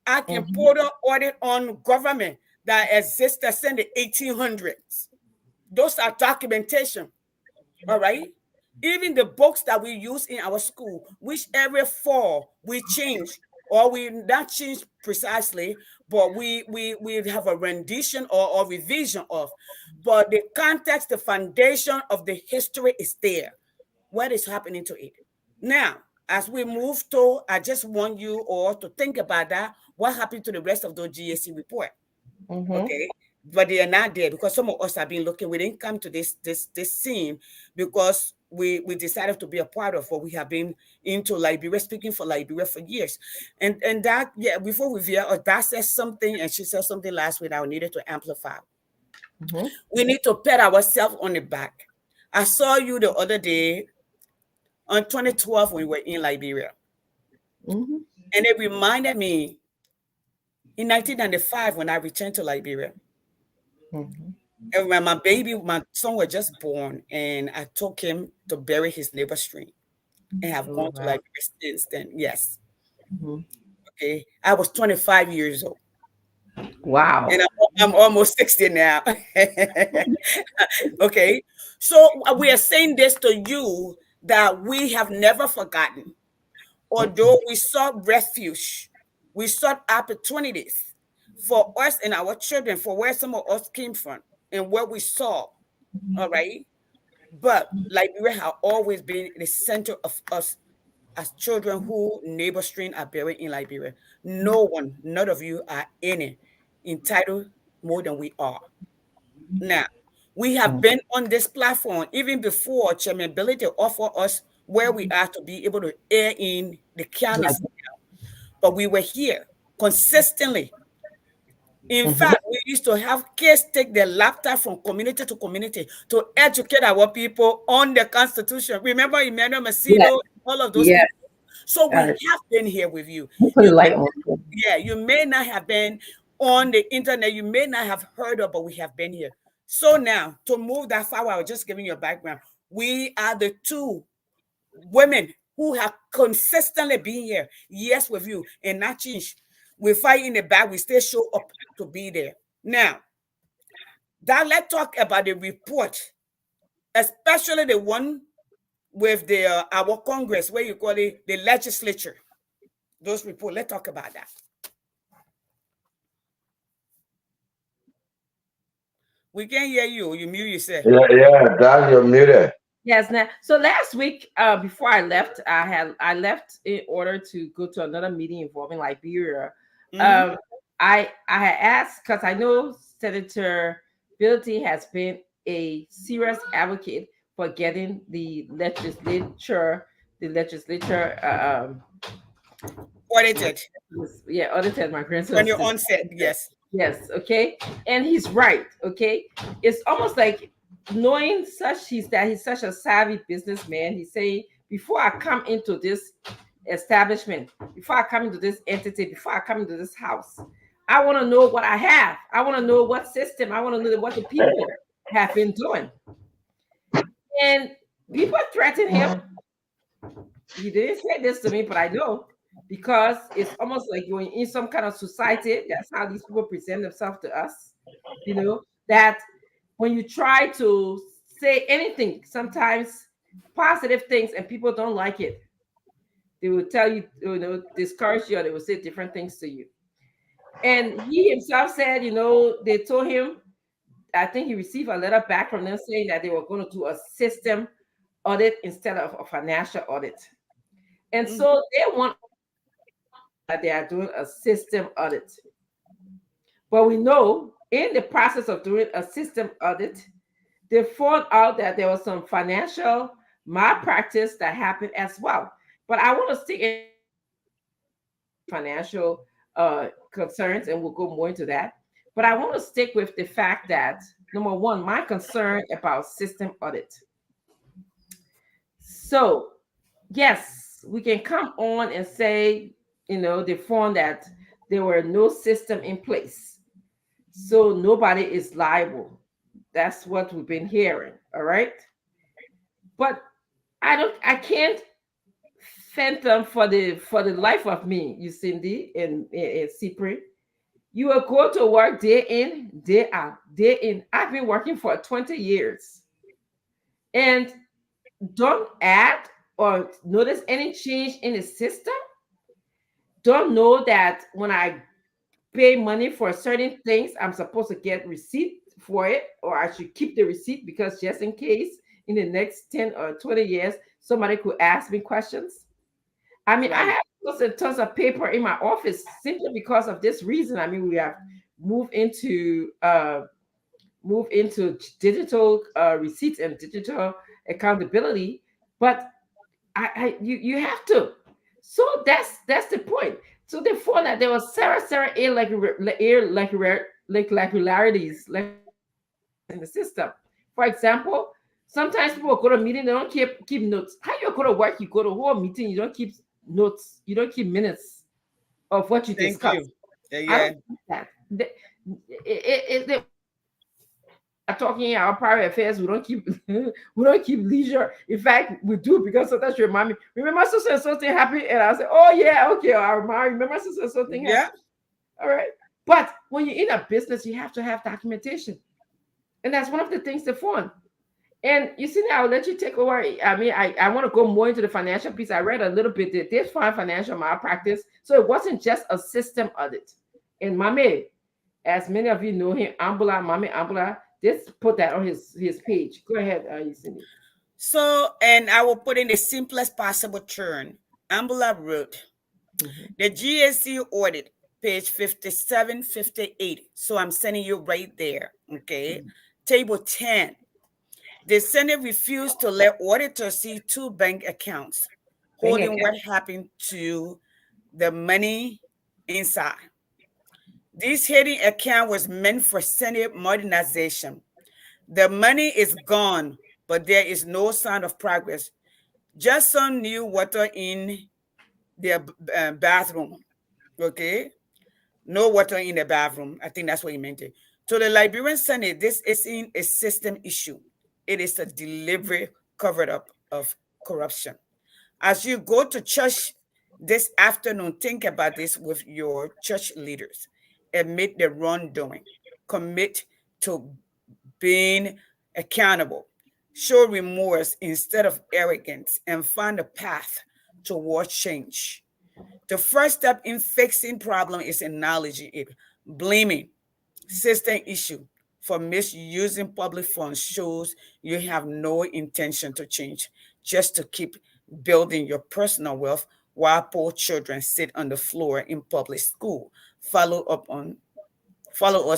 I can Mhm. Porter audit on government that existed since the 1800s. Those are documentation. All right. Even the books that we use in our school, which every fall we change, or we not change precisely, but we have a rendition or revision of. But the context, the foundation of the history is there. What is happening to it? Now, as we move to, I just want you all to think about that. What happened to the rest of the GAC report? Mhm. Okay, but they are not there because some of us have been looking. We didn't come to this scene because we decided to be a part of what we have been into Liberia, speaking for Liberia for years. And that, yeah, before we veer, that says something, and she said something last week I needed to amplify. Mhm. We need to pat ourselves on the back. I saw you the other day on 2012 when we were in Liberia, Mhm. and it reminded me in 1995 when I returned to Liberia. Mhm. And when my son was just born, and I took him to bury his neighbor stream, and have Oh, gone to wow. Liberia since then. Yes. Mhm. Okay. I was 25 years old, and Wow. I'm almost 60 now. Okay. So we are saying this to you that we have never forgotten. Although we sought refuge, we sought opportunities for us and our children, for where some of us came from and what we saw. All right. But Liberia has always been the center of us as children who neighbor stream are buried in Liberia. No one, none of you are in it entitled more than we are. Now, we have been on this platform even before Chairman Billy to offer us where we are to be able to air in the Like, counties, but we were here consistently. In mhm. fact, we used to have kids take their laptop from community to community to educate our people on the Constitution. Remember Emmanuel Yes. Macedo, all of those Yes. people. So we Got it. have been here with you. Put a You light on. yeah, you may not have been on the internet, you may not have heard of, but we have been here. So now, to move that forward, I was just giving you a background. We are the two women who have consistently been here, yes, with you, and not change. We fight in the back, we still show up to be there. Now, that let's talk about the report, especially the one with the our Congress, where you call it the legislature. Those reports, let's talk about that. We can hear you. You mute yourself. Yeah, Doc, you're muted. Yes. Now, so last week, before I left, I left in order to go to another meeting involving Liberia. Mhm. Um, I had asked because I know Senator Bilty has been a serious advocate for getting the legislature Audited yeah, audited. My grandson from your says onset. Yes. yes, okay, and he's right. Okay, it's almost like knowing he's such a savvy businessman. He's saying before I come into this establishment, before I come into this entity, before I come into this house, I want to know what I have. I want to know what system. I want to know what the people have been doing. And people threaten him. He didn't say this to me, but I know because it's almost like you're in some kind of society. That's how these people present themselves to us. You know, that when you try to say anything, sometimes positive things, and people don't like it, they will tell you, discourage you, or they will say different things to you. And he himself said, they told him, I think he received a letter back from them saying that they were going to do a system audit instead of a financial audit. And Mhm. so they want that they are doing a system audit. But we know in the process of doing a system audit, they found out that there was some financial malpractice that happened as well. But I want to stick in financial concerns, and we'll go more into that. But I want to stick with the fact that number one, my concern about system audit. So yes, we can come on and say, they found that there were no system in place. So nobody is liable. That's what we've been hearing. All right. But I can't fathom for the life of me, you Cindy and Cyprian. You will go to work day in, day out, day in. I've been working for 20 years and don't add or notice any change in the system. Don't know that when I pay money for certain things, I'm supposed to get receipt for it, or I should keep the receipt because just in case in the next 10 or 20 years, somebody could ask me questions. I mean, I Right. have tons of paper in my office simply because of this reason. I mean, we have moved into uh, digital receipts and digital accountability, but you have to. So that's the point. So they found that there was Sarah irregularities in the system. For example, sometimes people go to meeting, they don't keep notes. How you go to work, you go to whole meeting, you don't keep notes, you don't keep minutes of what you Thank discuss. you. I Yeah. don't think that. They are talking our private affairs. We don't keep we don't keep leisure. In fact, we do because sometimes you remind me. Remember so and so thing happened, and I say, "Oh yeah, okay, I remember so and so thing happened." Yeah. All right, but when you're in a business, you have to have documentation, and that's one of the things that's fun. And you see, now I'll let you take over. I mean, I want to go more into the financial piece. I read a little bit. There's fine financial malpractice, so it wasn't just a system audit. And Mame, as many of you know him, Ambula, Mame Ambula, just put that on his page. Go ahead, Cindy. So, and I will put in the simplest possible term. Ambula wrote Mhm. the GSC audit, page 57, 58. So I'm sending you right there. Okay. Mhm. Table 10. The Senate refused to let auditors see two bank accounts Bank holding what account. happened to the money inside. This hidden account was meant for Senate modernization. The money is gone, but there is no sign of progress. Just some new water in their bathroom. Okay. No water in the bathroom. I think that's what he meant it. To the Liberian Senate, this isn't a system issue. It is a deliberate cover up of corruption. As you go to church this afternoon, think about this with your church leaders. Admit the wrongdoing. Commit to being accountable. Show remorse instead of arrogance and find a path toward change. The first step in fixing problem is acknowledging it. Blaming system issue for misusing public funds shows you have no intention to change, just to keep building your personal wealth while poor children sit on the floor in public school. Follow us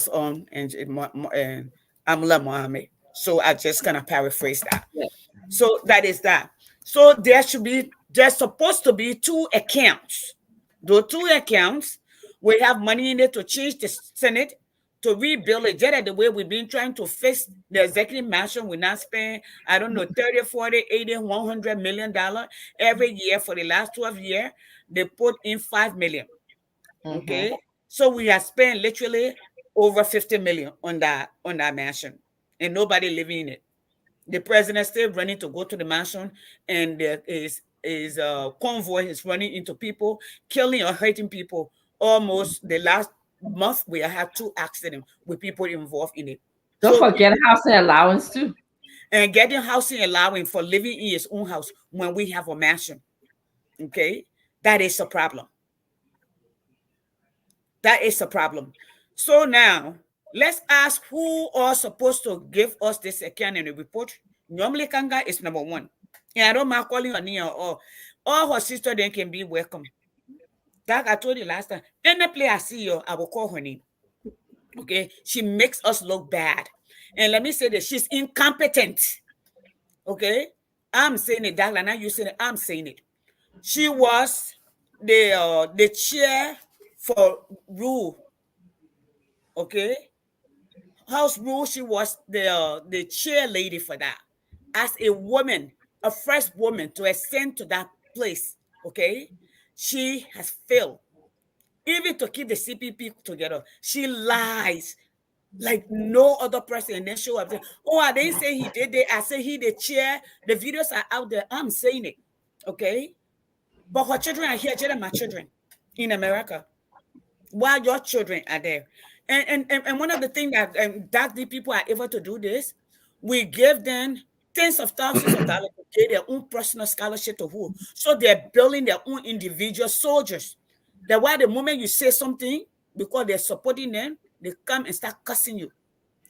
on and Amula Mohammed. So I just kind of paraphrase that. Yeah. So that is that. So there's supposed to be two accounts. Those two accounts will have money in it to change the Senate, to rebuild it. Just the way we've been trying to fix the executive mansion. We not spend, I don't know, 30, 40, 80, $100 million every year for the last 12 years. They put in 5 million. Mhm. Okay. So we have spent literally over 50 million on that mansion. And nobody living in it. The president still running to go to the mansion, and there is convoy is running into people, killing or hurting people. Almost the last month, we had two accidents with people involved in it. Don't So forget housing allowance too. and getting housing allowing for living in his own house when we have a mansion, okay, that is a problem. That is a problem. So now let's ask who are supposed to give us this accounting report. Normally, Kanga is number one. And I don't mind calling her Nia or all her sister then can be welcome. That I told you last time. Any place I see her, I will call her name. Okay. She makes us look bad. And let me say that she's incompetent. Okay. I'm saying it, Dagla. Now you saying it, I'm saying it. She was the chair for rule. Okay. House rule, she was the chair lady for that. As a woman, a first woman to ascend to that place, okay, she has failed. Even to keep the CPP together, she lies. like no other person, and then show up. Oh, I didn't say he did it. I say he the chair. The videos are out there. I'm saying it. Okay. But her children are here, just my children in America, while your children are there. And one of the things that the people are able to do this, we give them tens of thousands of dollars to get their own personal scholarship to who. So they're building their own individual soldiers. That why the moment you say something, because they're supporting them, they come and start cussing you.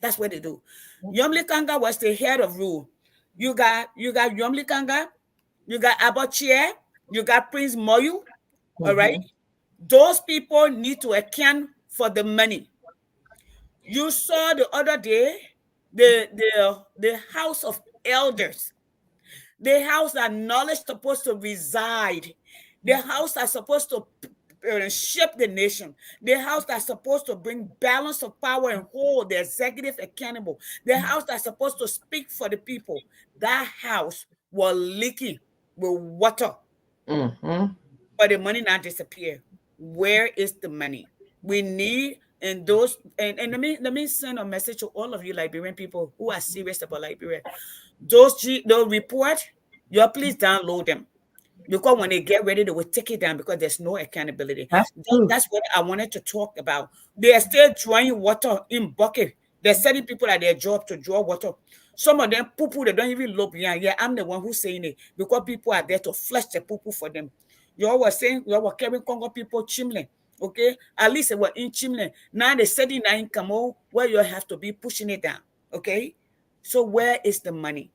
That's what they do. Yomli Kanga was the head of rule. You got Yomli Kanga, you got Abachie, you got Prince Moyu. All right. Those people need to account for the money. You saw the other day the House of Elders, the house that knowledge supposed to reside, the house that's supposed to shape the nation, the house that's supposed to bring balance of power and hold the executive accountable, the house that's supposed to speak for the people. That house was leaking with water, but the money not disappear. Where is the money? We need and those and let me send a message to all of you Liberian people who are serious about Liberia. Those reports, you please download them. Because when they get ready, they will take it down because there's no accountability. That's what I wanted to talk about. They are still drawing water in bucket. They're sending people at their job to draw water. Some of them poo-poo, they don't even look behind. Yeah, I'm the one who's saying it because people are there to flush the poo-poo for them. You all were saying you all were carrying Congo people chimney. Okay, at least they were in chimney. Now they're setting in Camo where you have to be pushing it down. Okay, so where is the money?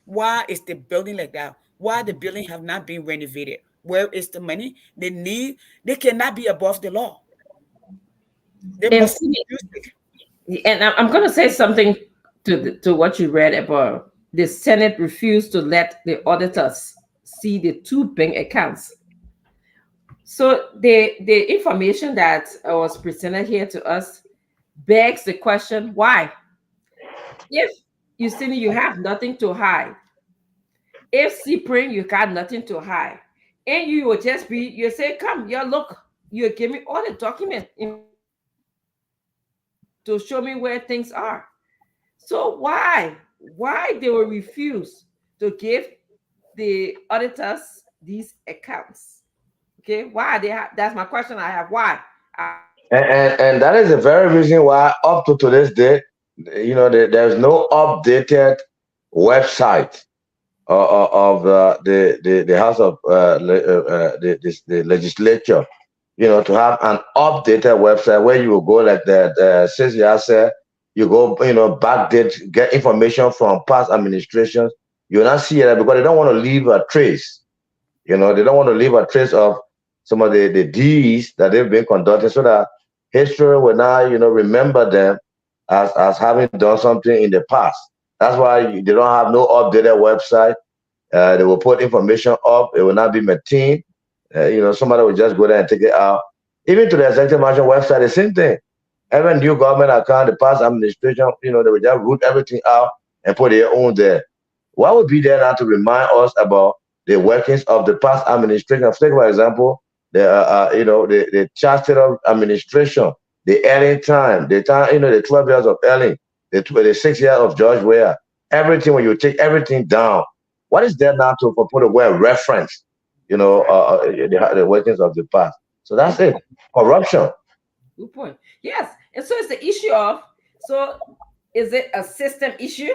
Why is the building like that? Why the building have not been renovated? Where is the money? They cannot be above the law. They must use it. And I'm going to say something to what you read about the Senate refused to let the auditors see the two bank accounts. So the information that was presented here to us begs the question, why? If you see you have nothing to hide, if CPRIN, you got nothing to hide, and you will just be, you say, come, you look, you give me all the documents to show me where things are. So why they will refuse to give the auditors these accounts? Okay, why that's my question I have. Why? And that is the very reason why up to today's day, you know, there's no updated website of the House of the legislature, you know, to have an updated website where you will go like that. Since you said you go, you know, backdate, get information from past administrations. You will not see that because they don't want to leave a trace. You know, they don't want to leave a trace of some of the deeds that they've been conducting, so that history will now, you know, remember them as having done something in the past. That's why they don't have no updated website. They will put information up. It will not be maintained. You know, somebody will just go there and take it out. Even to the executive management website, the same thing. Every new government account, the past administration, you know, they will just root everything out and put their own there. What would be there now to remind us about the workings of the past administration? Take, for example, you know, the Charter of Administration, the Erling time, the time, you know, the 12 years of Erling, the 6 years of George Weah, everything, when you take everything down, what is there now to put a word reference, you know, the workings of the past? So that's it. Corruption. Good point. Yes. And so it's the issue of, so is it a system issue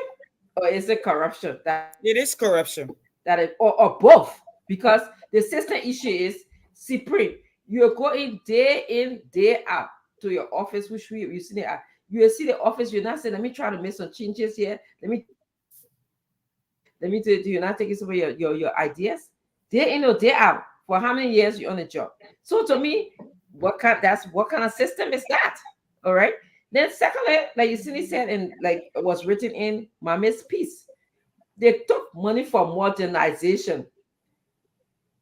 or is it corruption? It is corruption. That is, or both. Because the system issue is CPRIN. You're going day in, day out to your office, which you see there. You see the office, you're not saying, let me try to make some changes here. Let me do you not take some of your ideas? Day in or day out. For how many years you're on the job? So to me, what kind of system is that? All right. Then secondly, like you said, and like it was written in Mame's piece, they took money for modernization.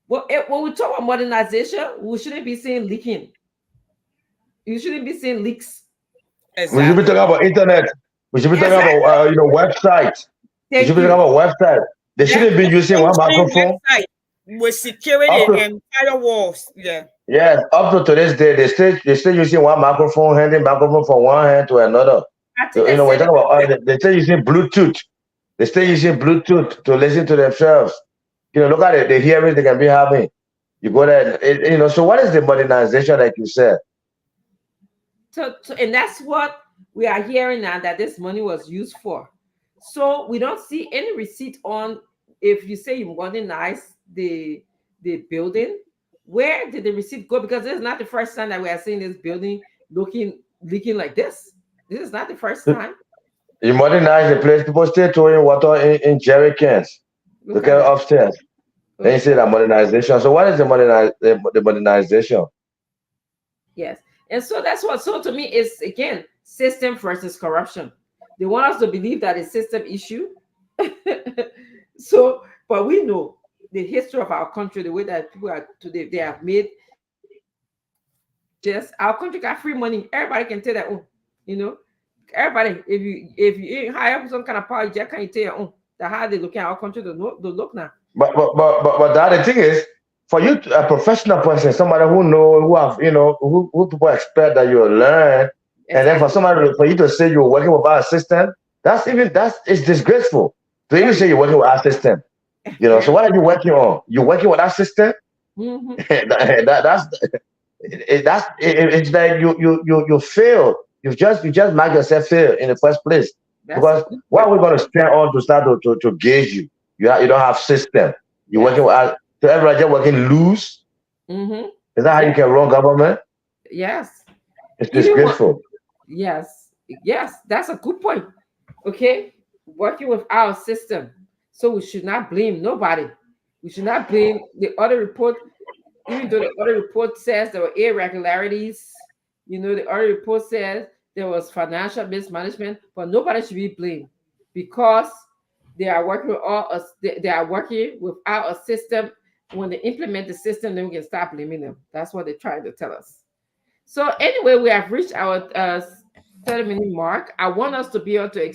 Well, when we talk about modernization, we shouldn't be saying leaking. You shouldn't be saying leaks. Exactly. We should be talking about internet. We should be talking about you know, websites. We should be talking about websites. They shouldn't be using one microphone. With security and firewalls. Yeah. Yes, up to today's day, they still using one microphone, handing microphone from one hand to another. I think You they know, we're said talking about they still using Bluetooth. They still using Bluetooth to listen to themselves. You know, look at it, the hearings they can be having. You go there, you know. So what is the modernization, like you said? and that's what we are hearing now that this money was used for. So we don't see any receipt on if you say you modernize the building. Where did the receipt go? Because this is not the first time that we are seeing this building leaking like this. This is not the first time. You modernize the place. People still throwing water in jerry cans to Look at get that. upstairs. Then you Look say at that modernization. So what is the modernization? Yes. And so that's what, so to me, it's again system versus corruption. They want us to believe that it's system issue. So, but we know the history of our country, the way that people are today, they have made just our country got free money. Everybody can tell that, oh, you know, everybody, if you hire some kind of power, just can you tell your own that how they look at our country to look now. But the other thing is, for you, a professional person, somebody who know, who have, you know, who people expect that you'll learn, and then for somebody, for you to say you're working with our system, it's disgraceful. To even say you're working with our system, you know. So what are you working on? You're working with our system. Mm-hmm. It's like you fail. You just make yourself fail in the first place. Because what are we going to spend on to start to gauge you? You don't have system. You're working with, so everybody just working loose. Mm-hmm. Is that how you can run government? Yes. It's disgraceful. Yes, that's a good point. Okay, working with our system, so we should not blame nobody. We should not blame the other report, even though the other report says there were irregularities. You know, the other report says there was financial mismanagement, but nobody should be blamed because they are working with they are working without a system. When they implement the system, then we can stop blaming them. That's what they're trying to tell us. So anyway, we have reached our 30-minute mark. I want us to be able to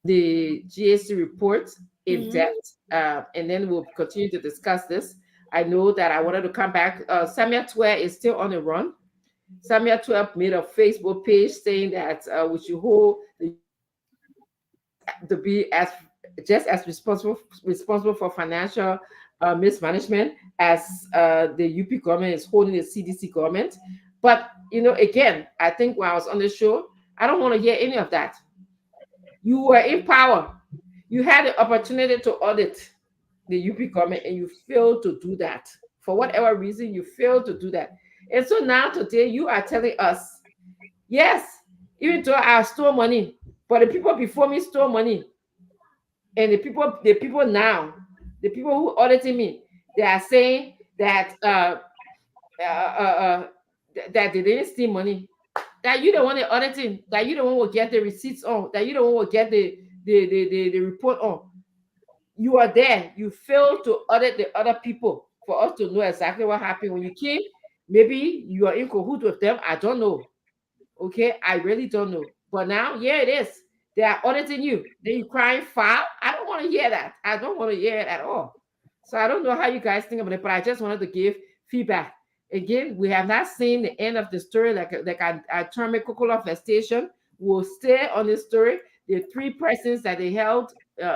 the GAC report in depth, and then we'll continue to discuss this. I know that I wanted to come back. Samuel 12 is still on the run. Samuel 12 made a Facebook page saying that we should hold to be as just as responsible for financial mismanagement as the UP government is holding the CDC government. But you know, again, I think when I was on the show, I don't want to hear any of that. You were in power. You had the opportunity to audit the UP government and you failed to do that. For whatever reason, you failed to do that. And so now today you are telling us, yes, even though I stole money, but the people before me stole money. And the people now, the people who audited me, they are saying that that they didn't steal money. That you don't want the auditing, that you don't want to get the receipts on, that you don't want to get the report on. You are there. You failed to audit the other people for us to know exactly what happened when you came. Maybe you are in cahoots with them. I don't know. Okay, I really don't know. But now, yeah, it is. They are auditing you. Then you crying foul. I don't want to hear that. I don't want to hear it at all. So I don't know how you guys think about it, but I just wanted to give feedback. Again, we have not seen the end of the story. Like I term it, Kokoloff Station. We'll stay on this story. The 3 persons that they held, they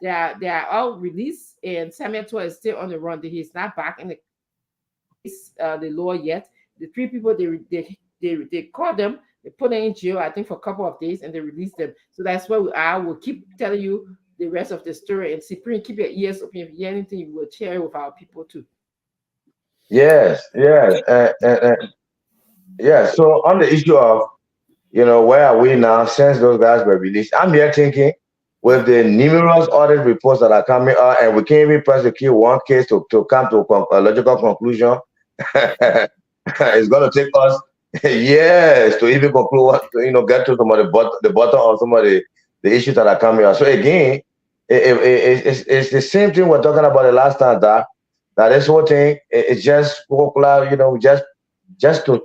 are all released, and Samuel 12 is still on the run. He's not back in the law yet. The 3 people they caught them, they put them in jail, I think, for a couple of days, and they released them. So that's where we are. We'll keep telling you the rest of the story. And Cyprian, keep your ears open. If you hear anything, you will share it with our people too. Yes. Yeah. So on the issue of, you know, where are we now since those guys were released? I'm here thinking with the numerous audit reports that are coming out, and we can't even prosecute one case to come to a logical conclusion. It's going to take us years to even conclude what, you know, get to some of the bottom of some of the issues that are coming out. So again, it's the same thing we're talking about the last time, that this whole thing is just popular, you know, just to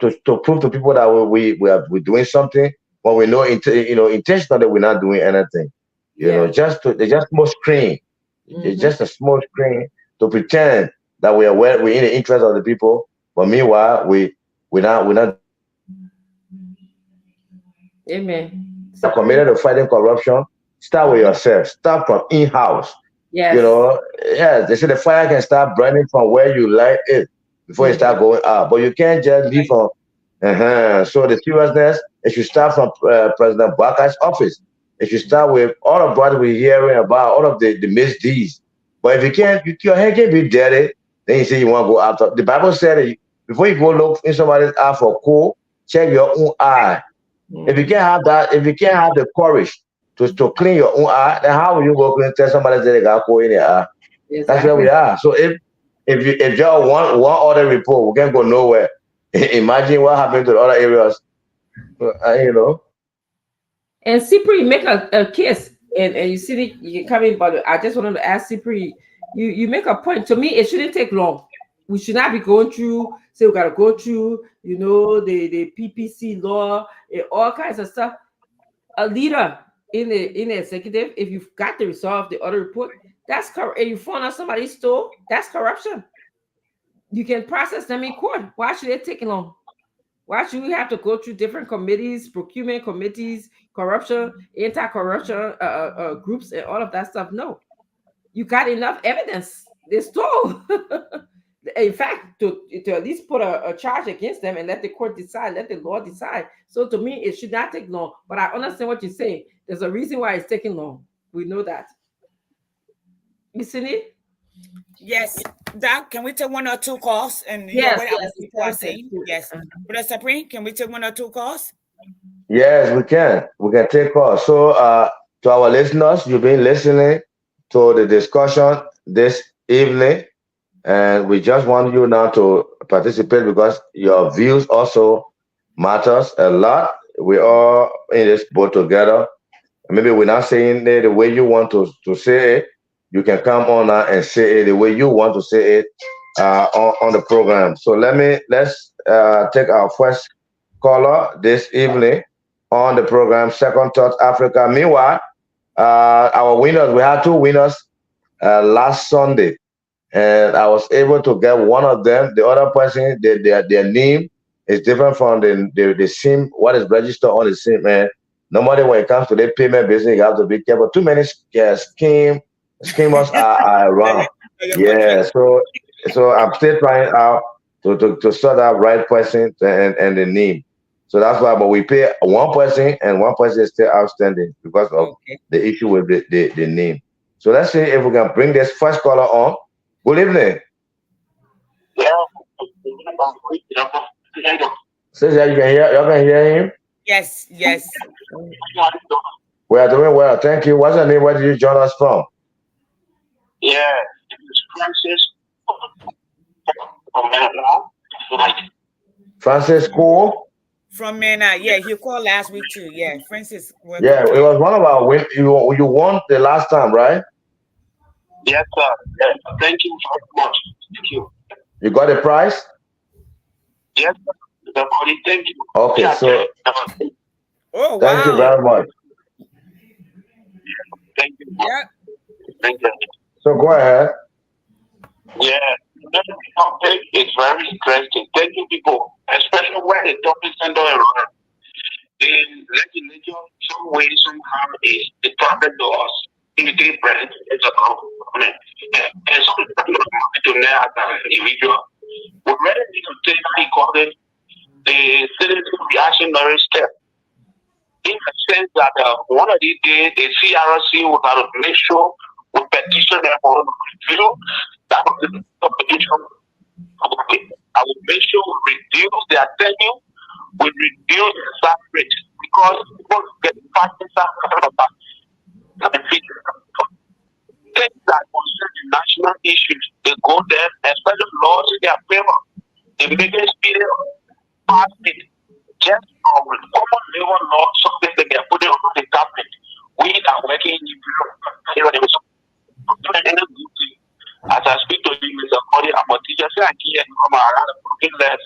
prove to people that we're doing something, but we know intentionally we're not doing anything. You know, they just small screen. It's just a small screen to pretend that we're in the interest of the people, but meanwhile we're not. Amen. committed to fighting corruption, start with yourself. Start from in-house. Yes. You know, yeah, they say the fire can start burning from where you light it before you start going out. But you can't just leave from. So the seriousness, it should start from President Baka's office. It should start with all of what we're hearing about, all of the misdeeds. But if you can't, your head can be dirty, then you say you want to go after. The Bible said that before you go look in somebody's eye for coal, check your own eye. If you can't have that, if you can't have the courage to clean your own eye, then how will you go and tell somebody that they got coal in their eye? Exactly. That's where we are. So if y'all want one other report, we can't go nowhere. Imagine what happened to the other areas, you know. And Cypri, make a case, and you see it, you can come in, but I just wanted to ask Cypri, you make a point. To me, it shouldn't take long. We should not be going through, say we got to go through, you know, the PPC law and all kinds of stuff. A leader in the executive, if you've got to resolve the other report, that's correct. And you found out somebody's stole, that's corruption. You can process them in court. Why should it take long? Why should we have to go through different committees, procurement committees, corruption, anti-corruption groups, and all of that stuff? No, you got enough evidence. They stole. In fact, to at least put a charge against them and let the court decide, let the law decide. So to me, it should not take long. But I understand what you're saying. There's a reason why it's taking long. We know that. You see it? Yes, Doc, can we take one or two calls? And yes, yes. Brother Supreme, can we take one or two calls? Yes, we can. We can take calls. So to our listeners, you've been listening to the discussion this evening, and we just want you now to participate because your views also matters a lot. We're all in this boat together. Maybe we're not saying it the way you want to say it. You can come on now and say it the way you want to say it on the program. So let's take our first caller this evening on the program, Second Thought Africa. Meanwhile, our winners, we had two winners last Sunday, and I was able to get one of them. The other person, their name is different from the SIM, what is registered on the SIM, man. Normally, when it comes to the payment business, you have to be careful. Too many schemers are around. Yeah, so I'm still trying out to sort out right person and the name. So that's why, but we pay one person and one person is still outstanding because of the issue with the name. So let's see if we can bring this first caller on. Good evening. Yeah. Says y'all can hear him? Yes. We are doing well. Thank you. What's your name? Where did you join us from? Yeah, it's Francis from Manila. Francis Cole? From Manila. Yeah, you called last week too. Yeah, Francis. Yeah, it was one of our wins. You won the last time, right? Yes, sir. Yes. Thank you very much. Thank you. You got the prize? Yes, sir. Thank you. Okay, yeah, so wow. Thank you very much. Thank you. Yeah. Thank you. So go ahead. Yeah, the topic is very interesting. Thank you, people, especially when the topic center around. In legislature, some way, somehow, is the topic to us. In the different, it's a component. And some people to know as an individual. We're ready to take the citizen reactionary step. In the sense that one of these days, the CRC will have to make sure we petition them for review. That was the petition. I will make sure we reduce their tenure, we reduce the staff rate, because people get fighting staff about things that concern the national issues. They go there, especially laws in their favor. The biggest period pass it. Just common labor law, something that they're putting on the carpet. We are working in the as I speak to you, Mr. Cody, I'm a teacher, so I can't come around and broken less.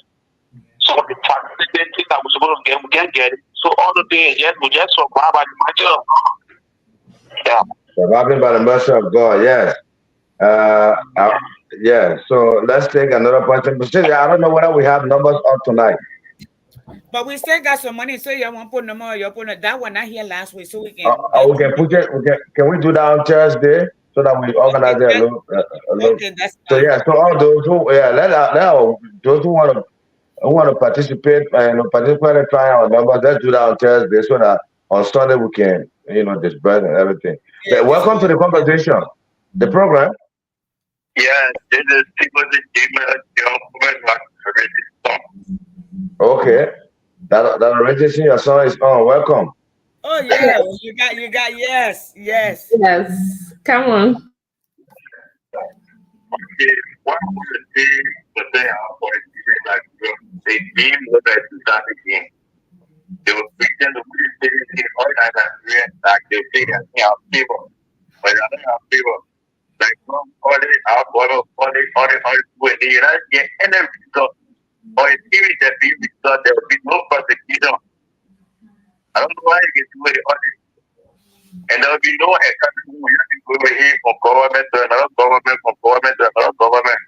So the fact that they think that we're supposed to get, we can't get it. So all the day, yes, we just survive by the mercy of God. Yeah. Surviving by the mercy of God, yes. Yeah, so let's take another person. I don't know whether we have numbers up tonight. But we still got some money, so you want to put no more. You put that one not here last week, so we can. We can put it. Can we do that on Thursday so that we organize it a little? Okay, that's so fine. yeah. So all those who those who want to participate and participate and try our numbers. Let's do that on Thursday so that on Sunday we can disperse and everything. Yeah, But welcome to the conversation, the program. Yeah, this is people that gave me a job. Okay, that registration your son is on. Welcome. Oh yeah, you got yes. Yes. Come on. Okay, one of the things that they are for like they game was at the start again. They were preaching the way they did all that like they say that they have people, but I don't have people. Like all the when they get enemy or a spirit that be because there will be no persecution. I don't know why they get to the audit. And there will be no economy. We have to go here from government to another government, from government to another government.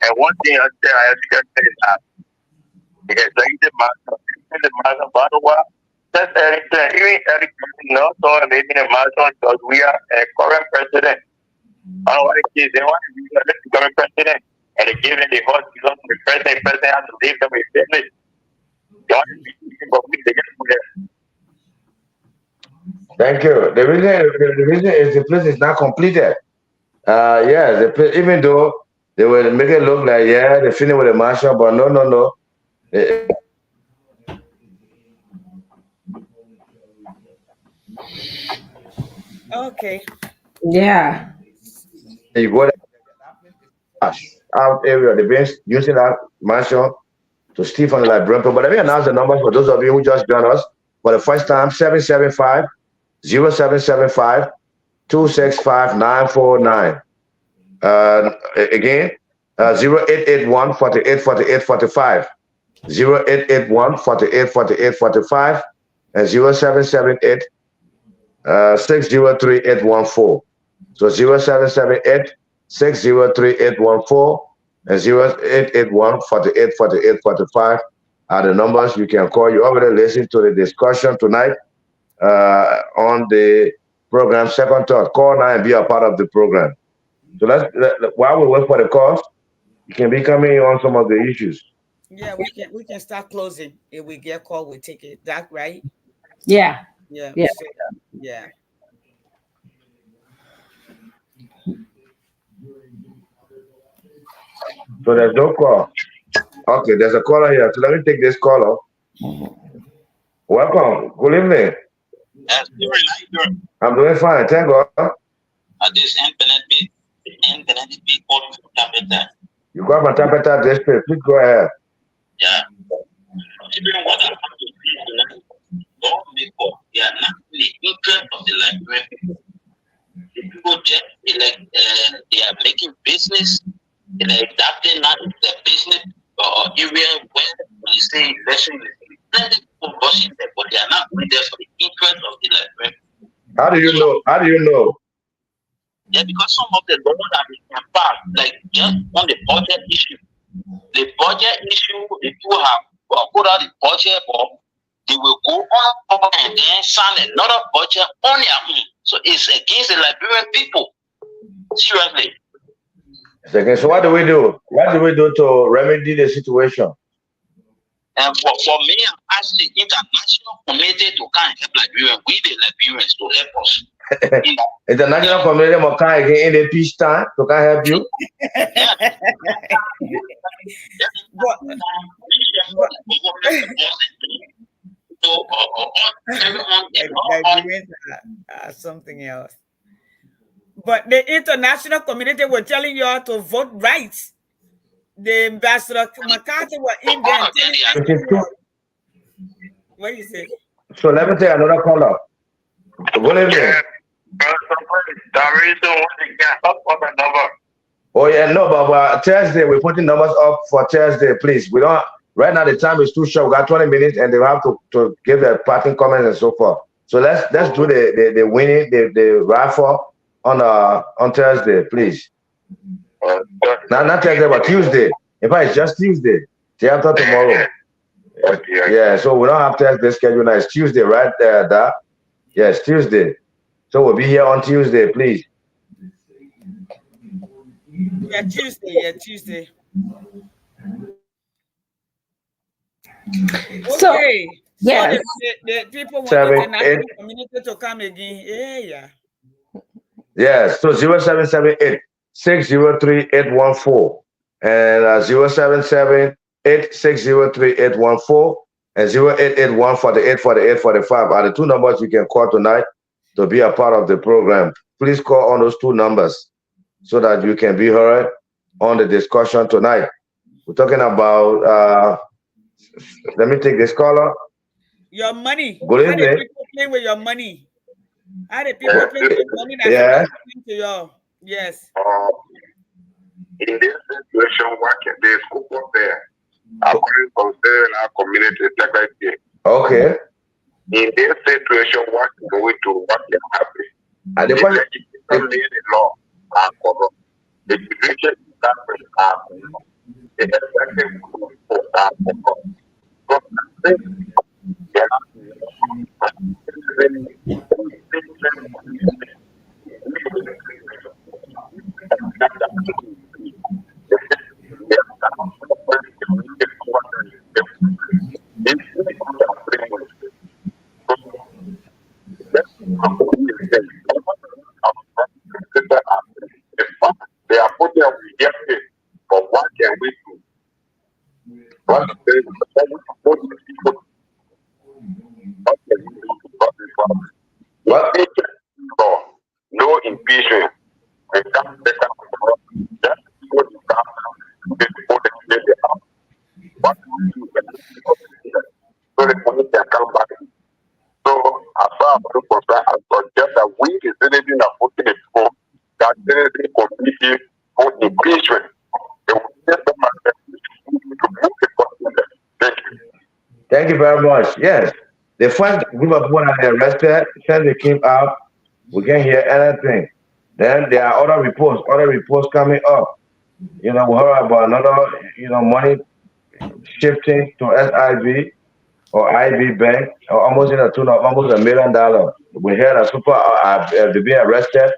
And one thing I say is that the executive master, by the way, that's everything. Even everything, so maybe the master because we are a current president. I don't want to kids, they want to be the current president. And they give them the hospital to the president. The president has to leave them with business. They want to be but we get to them. Thank you. The reason is the place is not completed. Yes, even though they will make it look like they finished with the marshal, but no. Okay. Yeah. You go out area, they've been using that marshal to steal from the librarian. But let me announce the numbers for those of you who just joined us for the first time: 775-0775-265-949. Again, 0881-484845, 0881-484845, and 0778-603-814. So 0778-603-814 and 0881-484845 are the numbers you can call. You already listened to the discussion tonight on the program Second Thought. Call now and be a part of the program. So while we wait for the calls, you can be coming on some of the issues. Yeah, we can start closing. If we get called, we take it. That right? Yeah. Yeah. Yeah. Yeah. So there's no call. Okay, there's a caller here. So let me take this caller. Welcome. Good evening. Yes, I'm doing fine. Thank God. This internet people interpreter. You got my interpreter district. Please go ahead. Yeah. Even what I have to see tonight, don't make up. They are not in the interest of the Liberian people. The people just they are making business. They're adapting not the business or area where we say election is plenty people rushing there, but they are not going there for the interest of the Liberian people. How do you know? How do you know? Yeah, because some of the laws that we can pass, like just on the budget issue. The budget issue, the people have put out the budget, but they will go on and then sign another budget on their own. So it's against the Liberian people. Seriously. Okay, so what do we do? What do we do to remedy the situation? And for me, I'm asking the international community to come and help Liberians. We the Liberians to help us. International community must come again in the peace time to can help you. Something else. But the international community were telling you all to vote right. The ambassador McCarthy were in there. What do you say? So let me take another caller. Good evening. Oh yeah, no, but Thursday we're putting numbers up for Thursday, please. We don't. Right now the time is too short. We got 20 minutes, and they have to give their parting comments and so forth. So let's do the winning the raffle on Thursday, please. Not Thursday, but Tuesday. In fact, it's just Tuesday. Day after tomorrow. Yeah, so we don't have to have the schedule now. It's Tuesday, right, Doc? Yes, Tuesday. So we'll be here on Tuesday, please. Yeah, Tuesday. Yeah, Tuesday. So Okay. So yes, the people want 7, 8. international community to come again. Yeah, yeah. Yes, so 0778 603 814 and 077 and 0881 48 are the two numbers you can call tonight to be a part of the program. Please call on those two numbers so that you can be heard on the discussion tonight. We're talking about, let me take this caller. Your money. Good How do evening. people play with your money? How do people play with your money that's Yeah. supposed to come to you? Yes. In this situation, what can they scoop up there? According to our community secretary. Okay. In this situation, what can we do? What can happen? And the The question, legislation made a law are corrupt. The judicial department are corrupt. The executive people are corrupt. So I think they have they are putting up rejected, but what can we do? What can we do? What can we do to stop this problem? what? No impeachment. And that's the kind of corruption. That's what the government is supposed to get it out. What do we do? So the money can come back. So as far as I'm concerned, I suggest that we the citizens are putting it for that citizen committee for impeachment. They will get them to move the question. Thank you. Thank you very much. Yes. The first group of people that they arrested, since they came out, we can't hear anything. Then there are other reports coming up. We heard about another, money shifting to SIB or IB Bank, or almost in a tune of almost $1 million. We heard a super, they being arrested.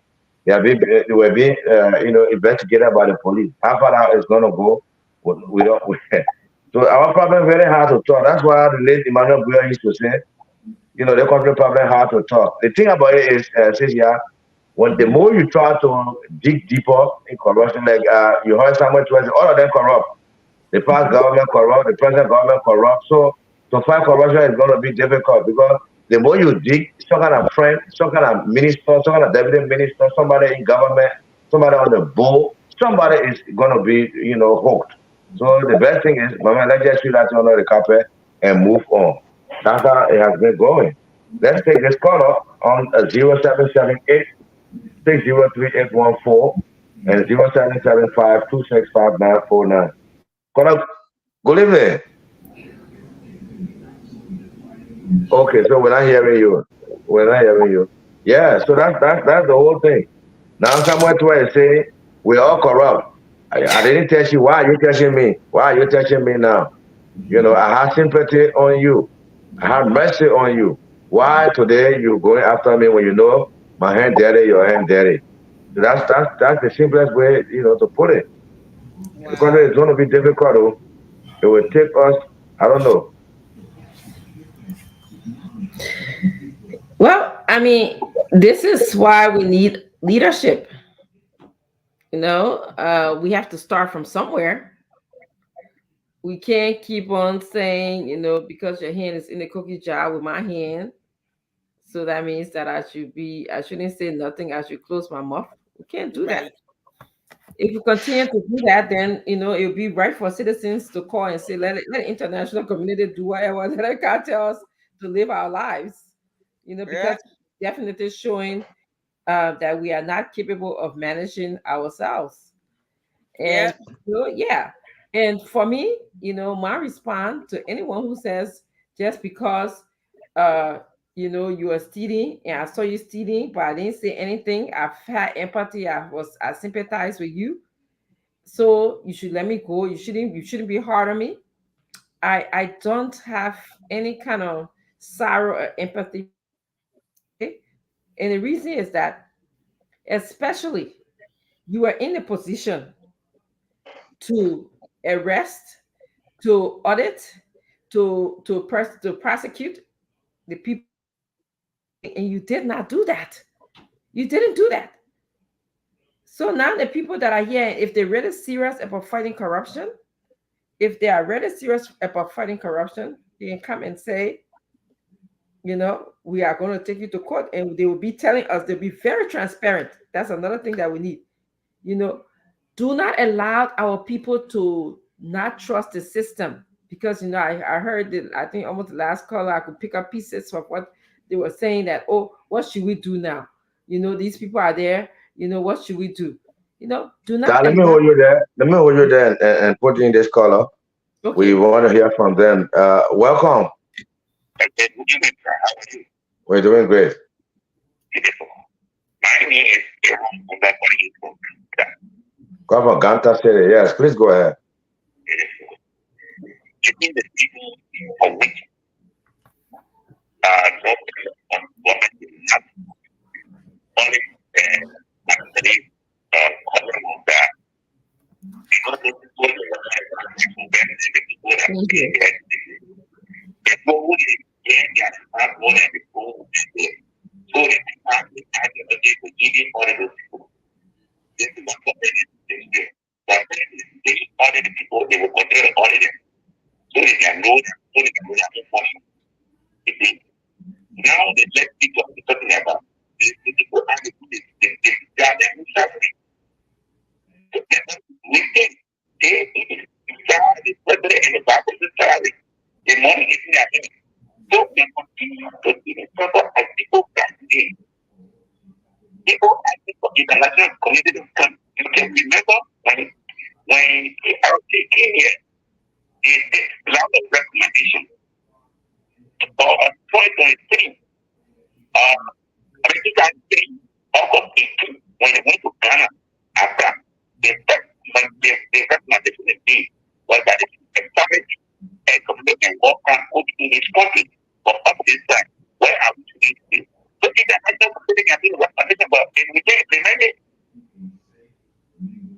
They were being, investigated by the police. How far out it's gonna go? We don't. So our problem very hard to talk. That's why the late Emmanuel Buya used to say, the country problem hard to talk. The thing about it is, Cynthia, when the more you try to dig deeper in corruption, like you heard someone twice, all of them corrupt. The past government corrupt, the present government corrupt. So to fight corruption is going to be difficult because the more you dig, some kind of friend, some kind of minister, some kind of deputy minister, somebody in government, somebody on the board, somebody is going to be, hooked. So the best thing is, Mama, let's just sweep that under the carpet and move on. That's how it has been going. Let's take this caller on 0778 603 814 and 0775 265 949. Caller, good evening. Okay, so we're not hearing you. We're not hearing you. Yeah, so that's the whole thing. Now someone to say we're all corrupt. I didn't tell you. Why are you touching me? Why are you touching me now? I have sympathy on you. I have mercy on you. Why today you going after me when you know my hand dirty, your hand dirty? So that's the simplest way, to put it. Wow. Because it's going to be difficult. Though. It will take us, I don't know. well, I mean, this is why we need leadership. We have to start from somewhere. We can't keep on saying, because your hand is in the cookie jar with my hand. So that means that I shouldn't say nothing. I should close my mouth. We can't do that. Right. If we continue to do that, then it'll be right for citizens to call and say, let the international community do whatever that cartels to live our lives. Because definitely showing that we are not capable of managing ourselves. And and for me, my response to anyone who says just because you are stealing and I saw you stealing, but I didn't say anything. I've had empathy. I sympathize with you. So you should let me go. You shouldn't be hard on me. I don't have any kind of sorrow or empathy. And the reason is that, especially, you are in a position to arrest, to audit, to prosecute the people, and you did not do that. You didn't do that. So now the people that are here, if they're really serious about fighting corruption, if they are really serious about fighting corruption, they can come and say, we are going to take you to court, and they will be telling us, they'll be very transparent. That's another thing that we need. Do not allow our people to not trust the system, because I heard that, I think almost the last caller, I could pick up pieces of what they were saying, that, oh, what should we do now? These people are there. What should we do? Do not Let me allow. hold you there. Let me hold you there and put in this caller. Okay. We want to hear from them. Welcome. We're doing great. My name is Jerome. Come from Ganta City. Yes, please go ahead. Giving the people of which only that because the people they will control all of them. So they can know that, so they can know that information. Now the next people are talking about the people are they are the salary. We think the president and the back of the salary. The money is in their hand. So they continue to be in trouble as people that day. People at the international community you can remember when PRC came here, they did a lot of recommendation. For 2023, August 18, when they went to Ghana, after the recommendation they did was that they established a community worker in this country for up to this time. Where are we today? So if the national community has been recommendation, but we can't implement it.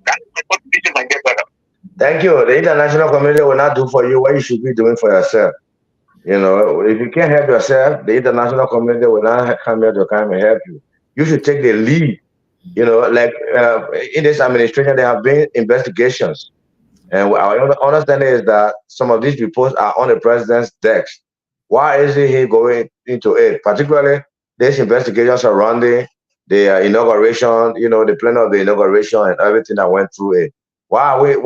That's my contribution, my dear brother. Thank you. The international community will not do for you what you should be doing for yourself. If you can't help yourself, the international community will not come here to come and help you. You should take the lead. Like in this administration, there have been investigations. And our understanding is that some of these reports are on the president's desk. Why isn't he going into it? Particularly, this investigation surrounding the inauguration, the plan of the inauguration and everything that went through it. Why is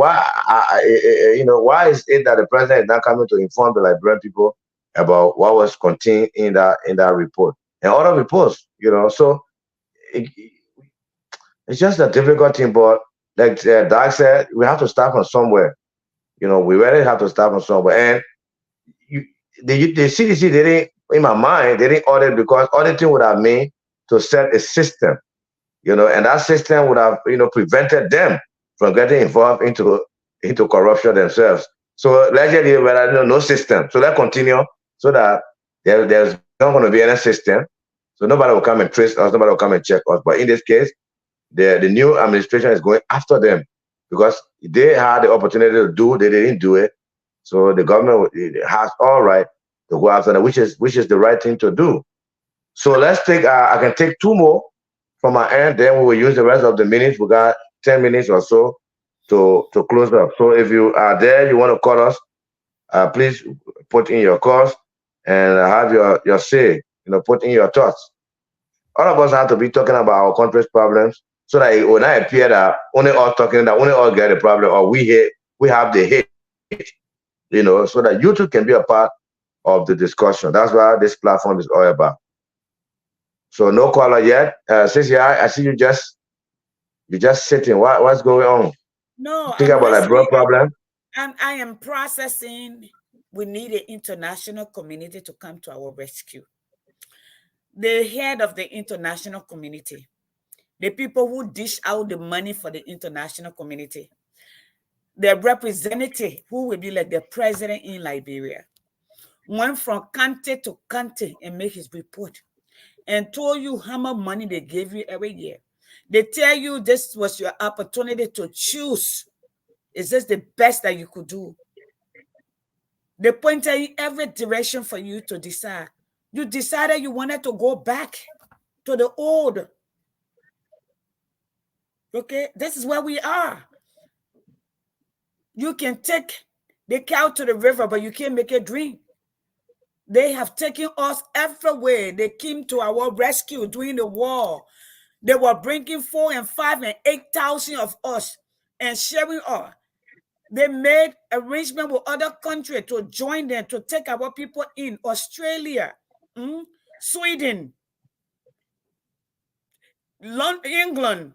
it that the president is not coming to inform the Liberian people about what was contained in that report and other reports? So it's just a difficult thing. But like Doug said, we have to start from somewhere. We really have to start from somewhere. And the CDC didn't, in my mind, they didn't audit because auditing would have meant to set a system, and that system would have, prevented them from getting involved into corruption themselves. So allegedly, no system. So let's continue so that there's not going to be any system. So nobody will come and trace us, nobody will come and check us. But in this case, the new administration is going after them because they had the opportunity to do, they didn't do it. So the government has all right to go after them, which is the right thing to do. So let's take, I can take two more from my end, then we will use the rest of the minutes. We got 10 minutes or so to close up. So if you are there, you want to call us, please put in your calls and have your say, put in your thoughts. All of us have to be talking about our country's problems so that it will not appear that only us talking, that only us get the problem, or we have the hate, so that you too can be a part of the discussion. That's what this platform is all about. So no caller yet. Sissy, I see you just sitting. What's going on? No, Think about that broad problem. I am processing. We need an international community to come to our rescue. The head of the international community, the people who dish out the money for the international community, the representative who will be like the president in Liberia went from county to county and make his report and told you how much money they gave you every year. They tell you this was your opportunity to choose. Is this the best that you could do? They pointed in every direction for you to decide. You decided you wanted to go back to the old. Okay, this is where we are. You can take the cow to the river, but you can't make it drink. They have taken us everywhere. They came to our rescue during the war. They were bringing 4 and 5 and 8,000 of us and sharing us. They made arrangement with other countries to join them to take our people in. Australia, Sweden, London, England,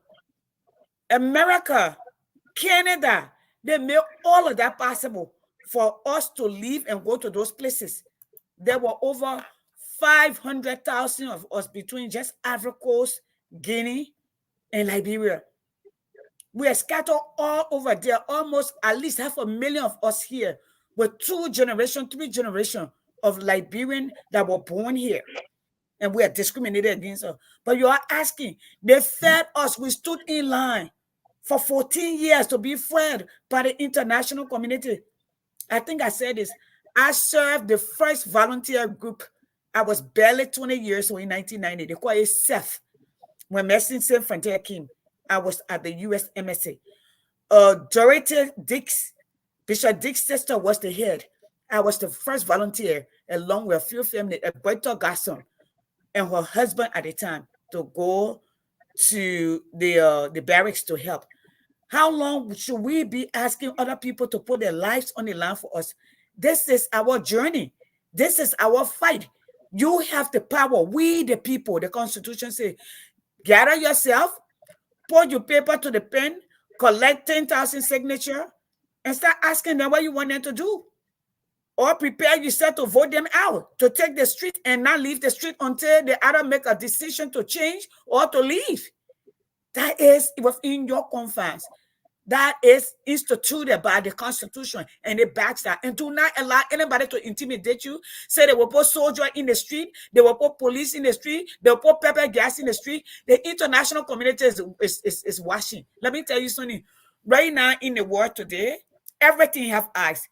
America, Canada. They made all of that possible for us to leave and go to those places. There were over 500,000 of us between just Ivory Coast, Guinea, and Liberia. We are scattered all over there, almost at least 500,000 of us here, with 2 generations, 3 generations of Liberians that were born here. And we are discriminated against us. But you are asking, they fed us. We stood in line for 14 years to be fed by the international community. I think I said this. I served the first volunteer group. I was barely 20 years old in 1990. They call it SEF. When Medicine Sans Frontières came, I was at the US MSA. Dorothy Dix, Bishop Dix's sister, was the head. I was the first volunteer, along with a few families, Alberto Garson and her husband at the time, to go to the barracks to help. How long should we be asking other people to put their lives on the line for us? This is our journey. This is our fight. You have the power. We, the people, the Constitution says, gather yourself, put your paper to the pen, collect 10,000 signatures, and start asking them what you want them to do. Or prepare yourself to vote them out, to take the street and not leave the street until they either make a decision to change or to leave. That is within your confines. That is instituted by the Constitution, and it backs that. And do not allow anybody to intimidate you. Say they will put soldiers in the street, they will put police in the street, they will put pepper gas in the street. The international community is watching. Let me tell you something. Right now in the world today, everything have eyes.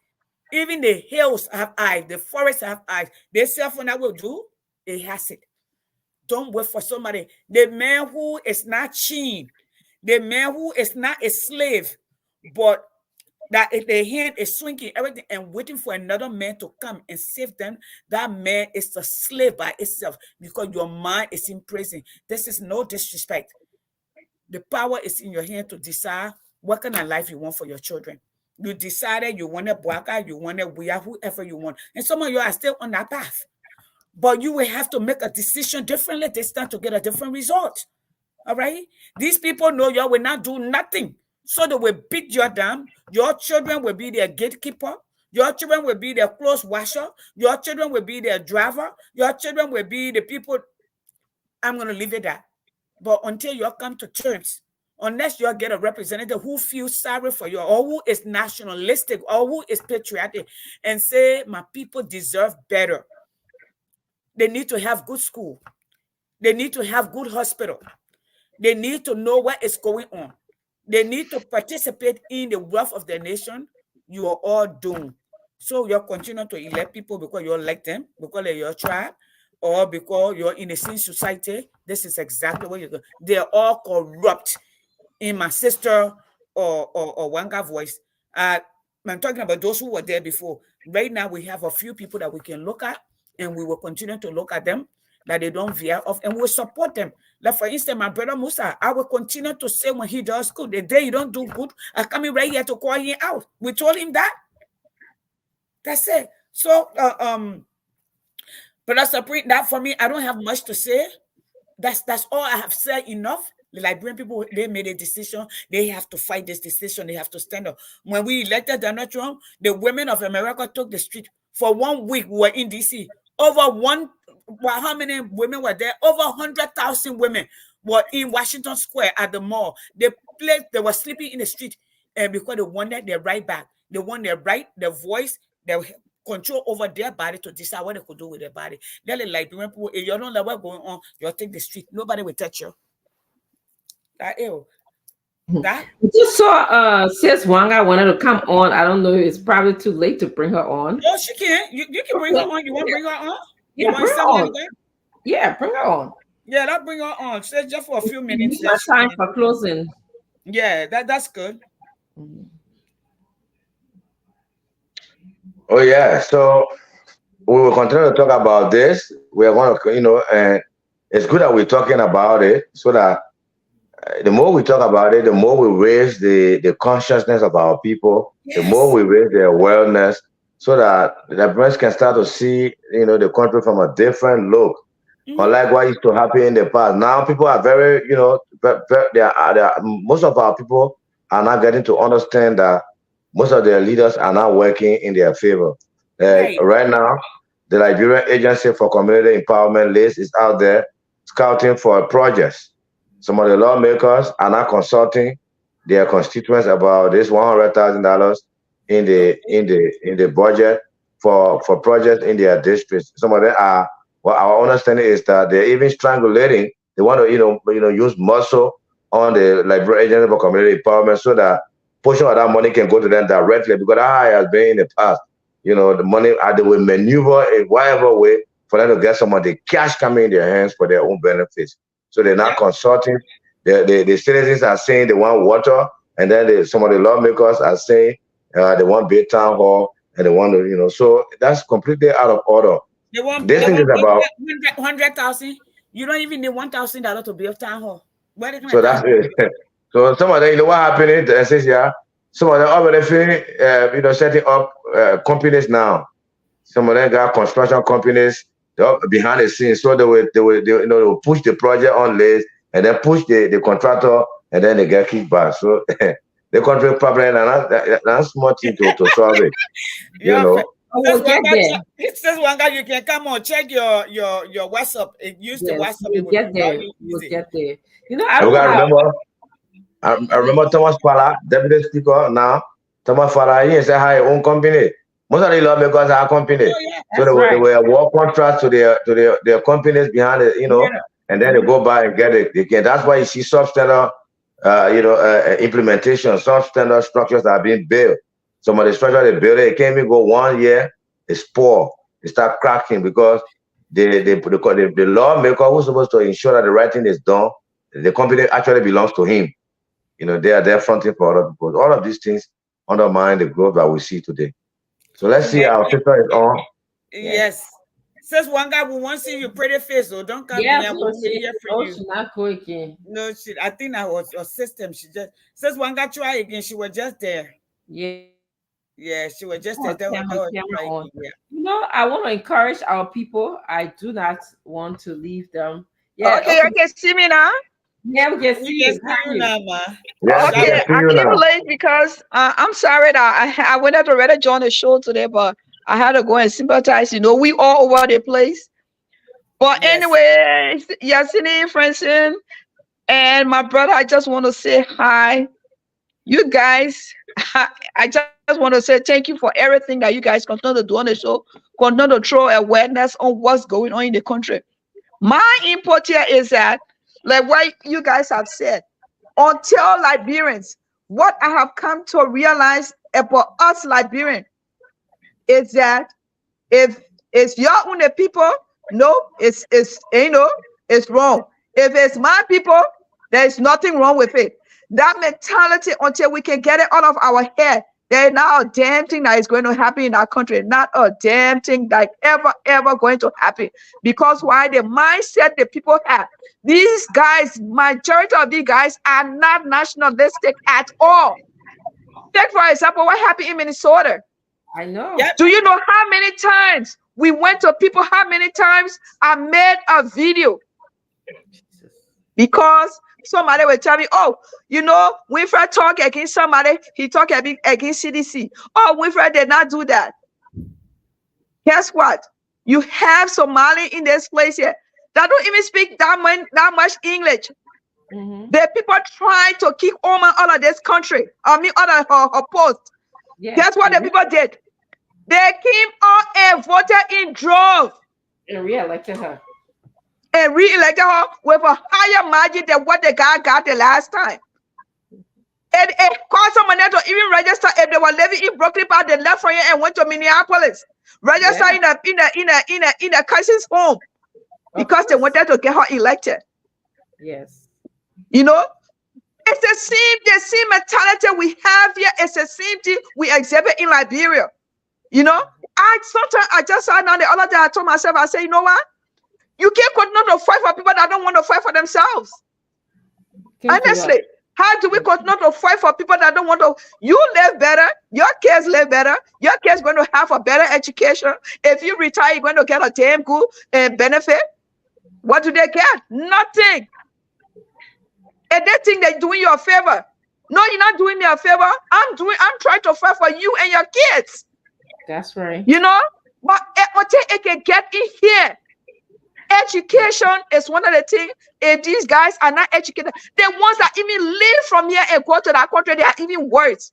Even the hills have eyes, the forests have eyes. They say when I will do, it has it. Don't wait for somebody. The man who is not chained, the man who is not a slave, but that if the hand is swinging everything and waiting for another man to come and save them, that man is a slave by itself because your mind is in prison. This is no disrespect. The power is in your hand to decide what kind of life you want for your children. You decided you want a Bwaka, you want a Buya, whoever you want. And some of you are still on that path. But you will have to make a decision differently this time to get a different result. All right? These people know you will not do nothing. So they will beat you down. Your children will be their gatekeeper. Your children will be their clothes washer. Your children will be their driver. Your children will be the people. I'm going to leave it at. But until you come to terms, unless you get a representative who feels sorry for you, or who is nationalistic, or who is patriotic, and say, my people deserve better. They need to have good school. They need to have good hospital. They need to know what is going on. They need to participate in the wealth of the nation. You are all doomed. So you're continuing to elect people because you like them, because they're your tribe, or because you're in a sin society. This is exactly what you're doing. They're all corrupt. In my sister or Wanga voice, I'm talking about those who were there before. Right now, we have a few people that we can look at, and we will continue to look at them, that they don't veer off, and we'll support them. Like, for instance, my brother Musa, I will continue to say when he does good, the day you don't do good, I'm coming right here to call him out. We told him that. That's it. So, Brother Supreme, that for me, I don't have much to say. That's all I have said enough. The Liberian people, they made a decision. They have to fight this decision. They have to stand up. When we elected Donald Trump, the women of America took the street. For 1 week, we were in D.C. How many women were there? Over 100,000 women were in Washington Square at the mall. They were sleeping in the street. and because they want that, they write back. They want their right, their voice, their control over their body to decide what they could do with their body. They're the Liberian people. If you don't know what's going on, you'll take the street. Nobody will touch you. That ew. That I just saw Sis Wanga wanted to come on. I don't know. It's probably too late to bring her on. oh, she can. You can bring her on. You want to bring her on? You Yeah, want bring her something on. like that? Yeah, bring her on. Yeah, that bring her on. Just for a few minutes. It's time for closing. Yeah, that's good. Oh yeah. So we will continue to talk about this. We are going to, and it's good that we're talking about it so that the more we talk about it, the more we raise the consciousness of our people, the more we raise their awareness so that the parents can start to see, the country from a different look. Unlike what used to happen in the past. Now people are very, most of our people are not getting to understand that most of their leaders are not working in their favor. Right now, the Liberian Agency for Community Empowerment list is out there scouting for projects. Some of the lawmakers are not consulting their constituents about this $100,000 in the budget for projects in their districts. Some of them are. Well, our understanding is that they're even strangulating. They want to, use muscle on the Liberian Agency for Community Empowerment so that portion of that money can go to them directly. Because that has been in the past. The money they will maneuver in whatever way for them to get some of the cash coming in their hands for their own benefits. So they're not consulting. The citizens are saying they want water, and then some of the lawmakers are saying they want big town hall, and they want to, so that's completely out of order. This thing is about 100,000. You don't even need $1,000 to build town hall. So that's it. So some of them, what happened in SSR? Some of them already, setting up companies now. Some of them got construction companies behind the scenes, so they will push the project on list and then push the contractor, and then they get kickback. So the country problem not small thing to solve it. It says Wanga, you can come on, check your WhatsApp. Use the WhatsApp. We'll get there. We'll get there. I remember Thomas Fala, Deputy Speaker now. Thomas Fala, he said, "Hi, own company." Most of the lawmakers are company, so they were award contracts to their companies behind it, and then they go by and get it. That's why you see substandard, implementation, substandard structures that are being built. Some of the structure they build, it can't even go 1 year. It's poor. They start cracking because the lawmaker who's supposed to ensure that the right thing is done, the company actually belongs to him. They are there fronting for other people. All of these things undermine the growth that we see today. So let's see our sister is on. Yes. Says Wanga, we want to see your pretty face, so don't come here. No, I think that was your system. She just says Wanga, try again. She was just there. Yeah, she was just there. I want to encourage our people. I do not want to leave them. Yeah. Okay, you can see me now. Yeah, we can see you now, ma. Okay, I came late because I'm sorry that I went out to ready to join the show today, but I had to go and sympathize. We all over the place. But anyway, Yasini, Francine, and my brother, I just want to say hi. You guys, I just want to say thank you for everything that you guys continue to do on the show, continue to throw awareness on what's going on in the country. My input here is that, like what you guys have said, until Liberians, what I have come to realize about us Liberians is that if it's your own people, no, it's wrong. If it's my people, there's nothing wrong with it. That mentality, until we can get it out of our head, there's not a damn thing that is going to happen in our country. Not a damn thing that ever going to happen. Because why? The mindset the people have. These guys, majority of these guys are not nationalistic at all. Take, for example, what happened in Minnesota. I know. Do you know how many times we went to people, how many times I made a video? Because somebody will tell me, oh, Winfred talk against somebody, he talk against CDC. Oh, Winfred did not do that. Guess what? You have Somali in this place here that don't even speak that much English. The people trying to kick Oma out of this country. I mean, out of her post. Yes. Guess what the people did? They came out and voted in droves. And re-elected her. And re-elected her with a higher margin than what the guy got the last time. And it caused someone to even register if they were living in Brooklyn Park. They left from here and went to Minneapolis. Register in a cousin's home because they wanted to get her elected. Yes. You know, it's the same mentality we have here. It's the same thing we exhibit in Liberia. You know, sometimes I just sat down the other day. I told myself, I said, you know what? You can't continue to fight for people that don't want to fight for themselves. Honestly. How do we continue to fight for people that don't want to? You live better. Your kids live better. Your kids going to have a better education. If you retire, you're going to get a damn good benefit. What do they get? Nothing. And they think they're doing you a favor. No, you're not doing me a favor. I'm trying to fight for you and your kids. That's right. You know, but it can get in here. Education is one of the things. If these guys are not educated, the ones that even live from here and go to that country, they are even worse.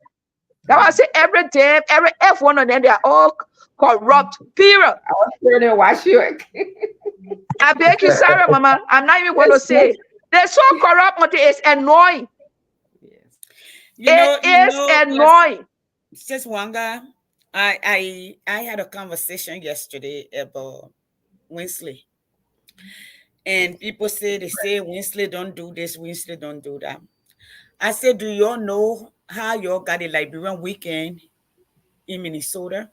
That's why I say every F1 of them, they are all corrupt. Period. I was sure to watch you. I beg you, Sarah, Mama. I'm not even going to say it. They're so corrupt, but it's annoying. Yes. It is annoying. Just Wanga, I had a conversation yesterday about Winsley. And people say Winsley don't do this, Winsley don't do that. I said, do y'all know how y'all got a Liberian weekend in Minnesota?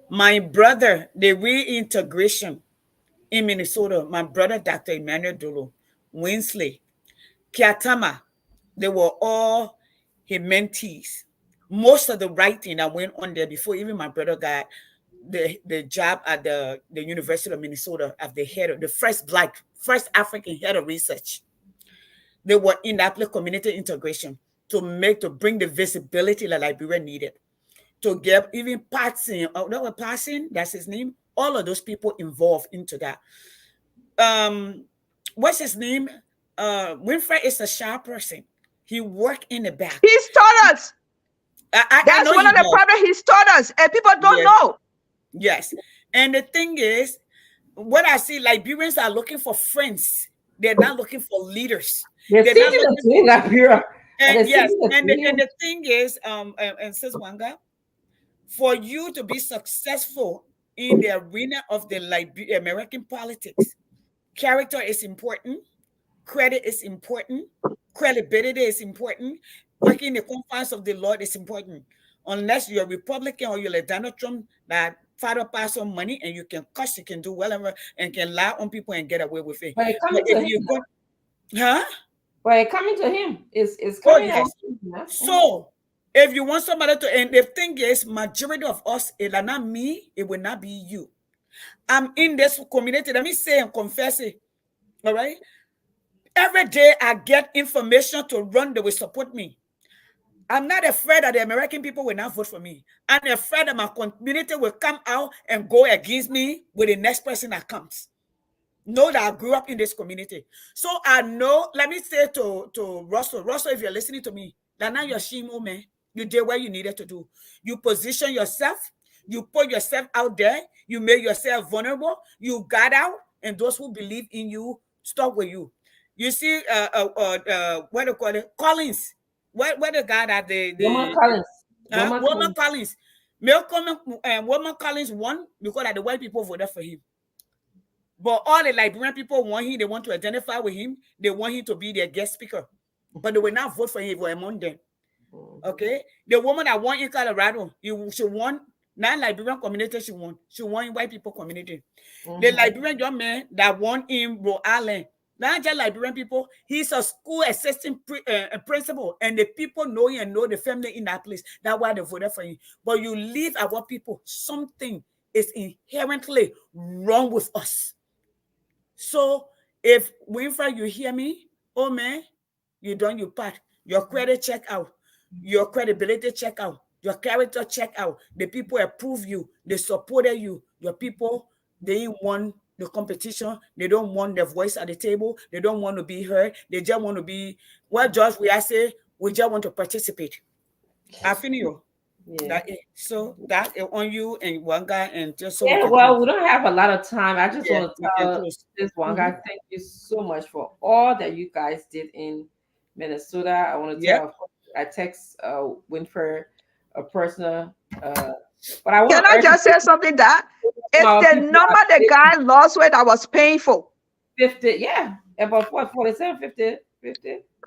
My brother, the reintegration in Minnesota, my brother, Dr. Emmanuel Dolo, Winsley, Kiatama, they were all his mentees. Most of the writing that went on there before even my brother got the job at the University of Minnesota as the head of the first African head of research. They were in that community integration to bring the visibility that Liberia needed. To get even Patson, that's his name, all of those people involved into that. What's his name? Winfrey is a sharp person. He worked in the back. He's taught us. That's one of the problems he's taught us, and people don't know. Yes. And the thing is, what I see, Liberians are looking for friends. They're not looking for leaders. They're not looking for Liberia. And yes, and the thing is, and Sis Wanga, for you to be successful in the arena of the American politics, character is important, credit is important, credibility is important, working in the confines of the Lord is important. Unless you're a Republican or you're like Donald Trump that father pass on money and you can cuss, you can do whatever and can lie on people and get away with it. But coming to him is coming. Yes. So if you want somebody to, and the thing is, majority of us, it will not me, it will not be you. I'm in this community. Let me say and confess it. All right. Every day I get information to run that will support me. I'm not afraid that the American people will not vote for me. I'm afraid that my community will come out and go against me with the next person that comes. Know that I grew up in this community. So I know, let me say to Russell, if you're listening to me, that now you're shimo, man. You did what you needed to do. You position yourself. You put yourself out there. You made yourself vulnerable. You got out. And those who believe in you, stop with you. You see, what do you call it? Collins. What the guy that Woman Collins. Woman Collins won because the white people voted for him. But all the Liberian people want him. They want to identify with him. They want him to be their guest speaker. But they will not vote for him for among them. Okay? The woman that won in Colorado, she won. Not Liberian community, she won in white people community. The Liberian young man that won in Rhode Island, not just Liberian people, he's a school assistant principal, and the people know him and know the family in that place. That's why they voted for him. But you leave our people, something is inherently wrong with us. So if Winfrey, you hear me, oh man, you done your part. Your credit check out, your credibility check out, your character check out. The people approve you, they supported you. Your people, they want the competition. They don't want their voice at the table. They don't want to be heard. They just want to be, well, George, we say, we just want to participate. I feel Yeah. so that on you and one guy, and just so Yeah, well, we don't have a lot of time. I just want to tell this one guy, thank you so much for all that you guys did in Minnesota. I want to tell, I text Winfred a personal, but I want. Can I just say something that it's the number the guy lost weight that was painful. 50, yeah, about what, 47, 50.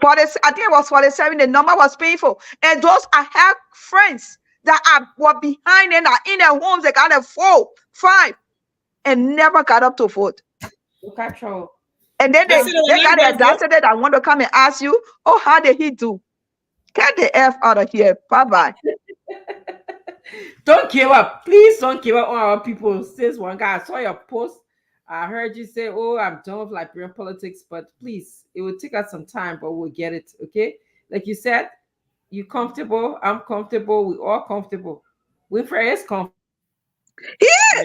40, I think it was 47. The number was painful, and those I have friends that were behind and are in their homes. They got a 4, 5, and never got up to vote. Control. And then they got the audacity that want to come and ask you, oh, how did he do? Get the F out of here. Bye-bye. Don't give up. Please don't give up on our people. Says one guy, I saw your post. I heard you say, oh, I'm done with Liberian politics, but please, it will take us some time, but we'll get it, okay? Like you said, you comfortable, I'm comfortable, we all comfortable. Winfred is comfortable. Yes. Yes.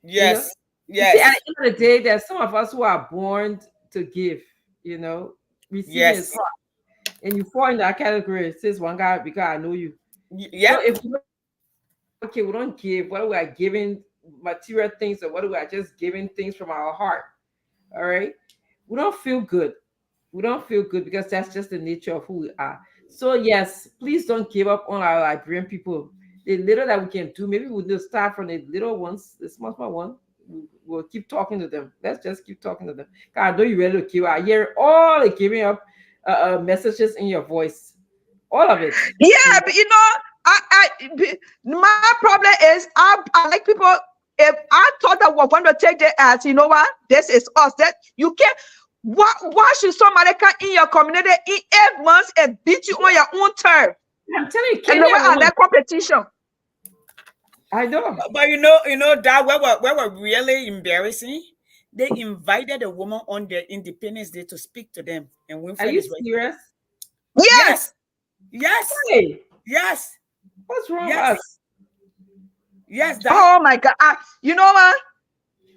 You know? Yes. See, at the end of the day, there's some of us who are born to give, you know. Receiving is hard. And you fall in that category, says one guy, because I know you. Yeah. So if we don't give, what we are giving material things, or what we are just giving things from our heart. All right. We don't feel good. We don't feel good because that's just the nature of who we are. So yes, please don't give up on our Liberian people. The little that we can do, maybe we'll just start from the little ones, the small one. We'll keep talking to them. Let's just keep talking to them. I know you ready to give. I hear all the giving up messages in your voice, all of it. Yeah, but you know, my problem is I like people. If I thought that we're going to take the as, you know what, this is us. That you can't. Why should somebody come in your community in 8 months and beat you on your own turf? I'm telling you, and I like competition. I know, but you know that what were really embarrassing. They invited a woman on their Independence Day to speak to them, and Winfred are you serious? Yes. Yes. Hey. Yes. What's wrong with us? Yes. Oh my God! You know what?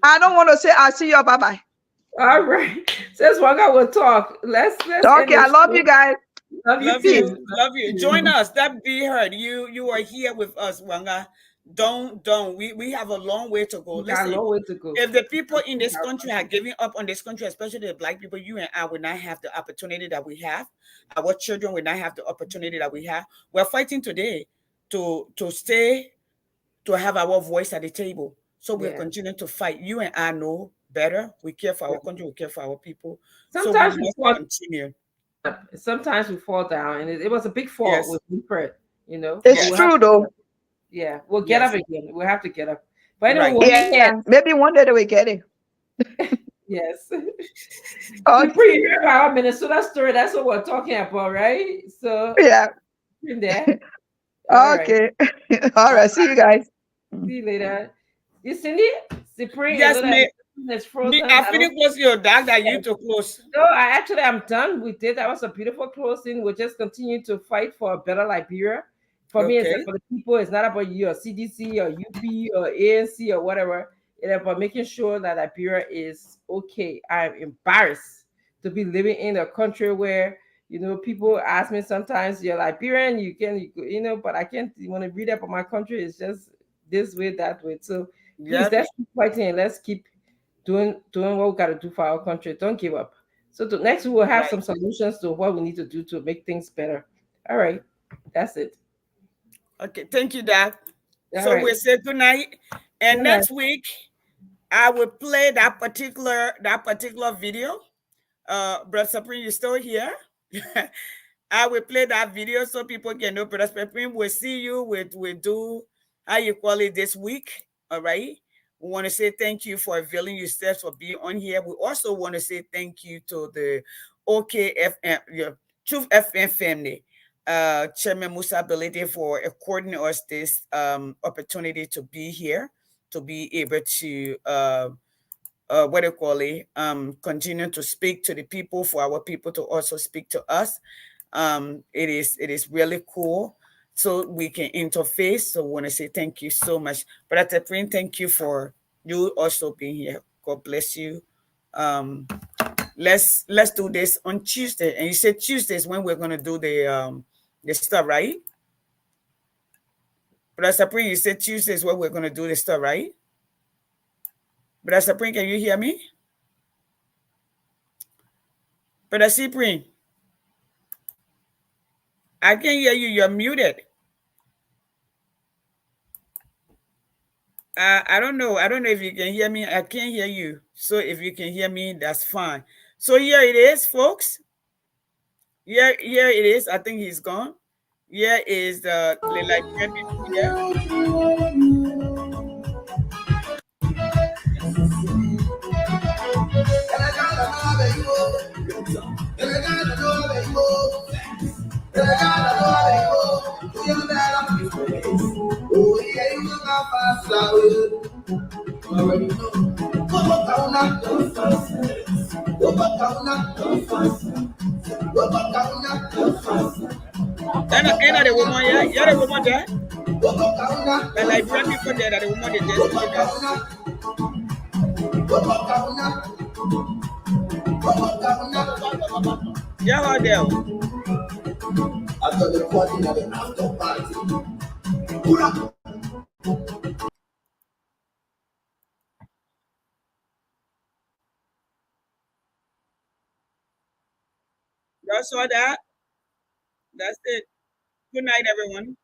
I don't want to say I'll see you. Bye bye. All right. Since one guy will talk, let's okay. I love you guys. Love you. Join us. That be heard. You are here with us, Wanga. Don't. We have a long way to go. Listen, a long way to go. If the people in this country are giving up on this country, especially the Black people, you and I will not have the opportunity that we have. Our children will not have the opportunity that we have. We're fighting today to stay, to have our voice at the table. So we're continuing to fight. You and I know better. We care for our country. We care for our people. Sometimes so we must continue. Sometimes we fall down, and it was a big fall with Winfred. You know, it's true though. Yeah, we'll get up again. We'll have to get up. But anyway, maybe one day we get it. Yes. We hear about our Minnesota story. That's what we're talking about, right? So yeah. In there. Okay. All right. See you guys. See you later. You Cindy? Cyprian? Yes, ma'am. I finished close your dog that you to close. No, I'm done with it. That was a beautiful closing. We'll just continue to fight for a better Liberia. For me, it's for the people. It's not about you or CDC or UP or ANC or whatever. It's about making sure that Liberia is okay. I'm embarrassed to be living in a country where, you know, people ask me sometimes, you're Liberian, you know, but I can't, you want to read up on my country. It's just this way, that way. So please, let's keep fighting and let's keep doing what we got to do for our country. Don't give up. So next we will have some solutions to what we need to do to make things better. All right. That's it. Okay. Thank you, Doc. So we'll say good night. And next week, I will play that particular video. Brother Supreme, you still here? I will play that video so people can know. Brother Supreme, we'll see you. We'll do how you call it this week. All right. We want to say thank you for availing yourself for being on here. We also want to say thank you to the OKFM, Truth FM family. Chairman Musa Belede for according us this opportunity to be here, to be able to continue to speak to the people, for our people to also speak to us. It is really cool, so we can interface. So I want to say thank you so much. But at the point, thank you for you also being here. God bless you. Let's do this on Tuesday. And you said Tuesdays when we're gonna do the stuff, right? Brother Sapring, you said Tuesdays when we're gonna do the stuff, right? Brother Sapring, can you hear me? Brother Sapring, I can hear you. You're muted. I don't know. I don't know if you can hear me. I can't hear you. So if you can hear me, that's fine. So here it is, folks. Here it is. I think he's gone. Here is the Liberian people here. And the woman, yeah, the woman there. The Liberian people there, that the woman they just did that. Yeah, out there. After the party, the after party. You saw that? That's it. Good night, everyone.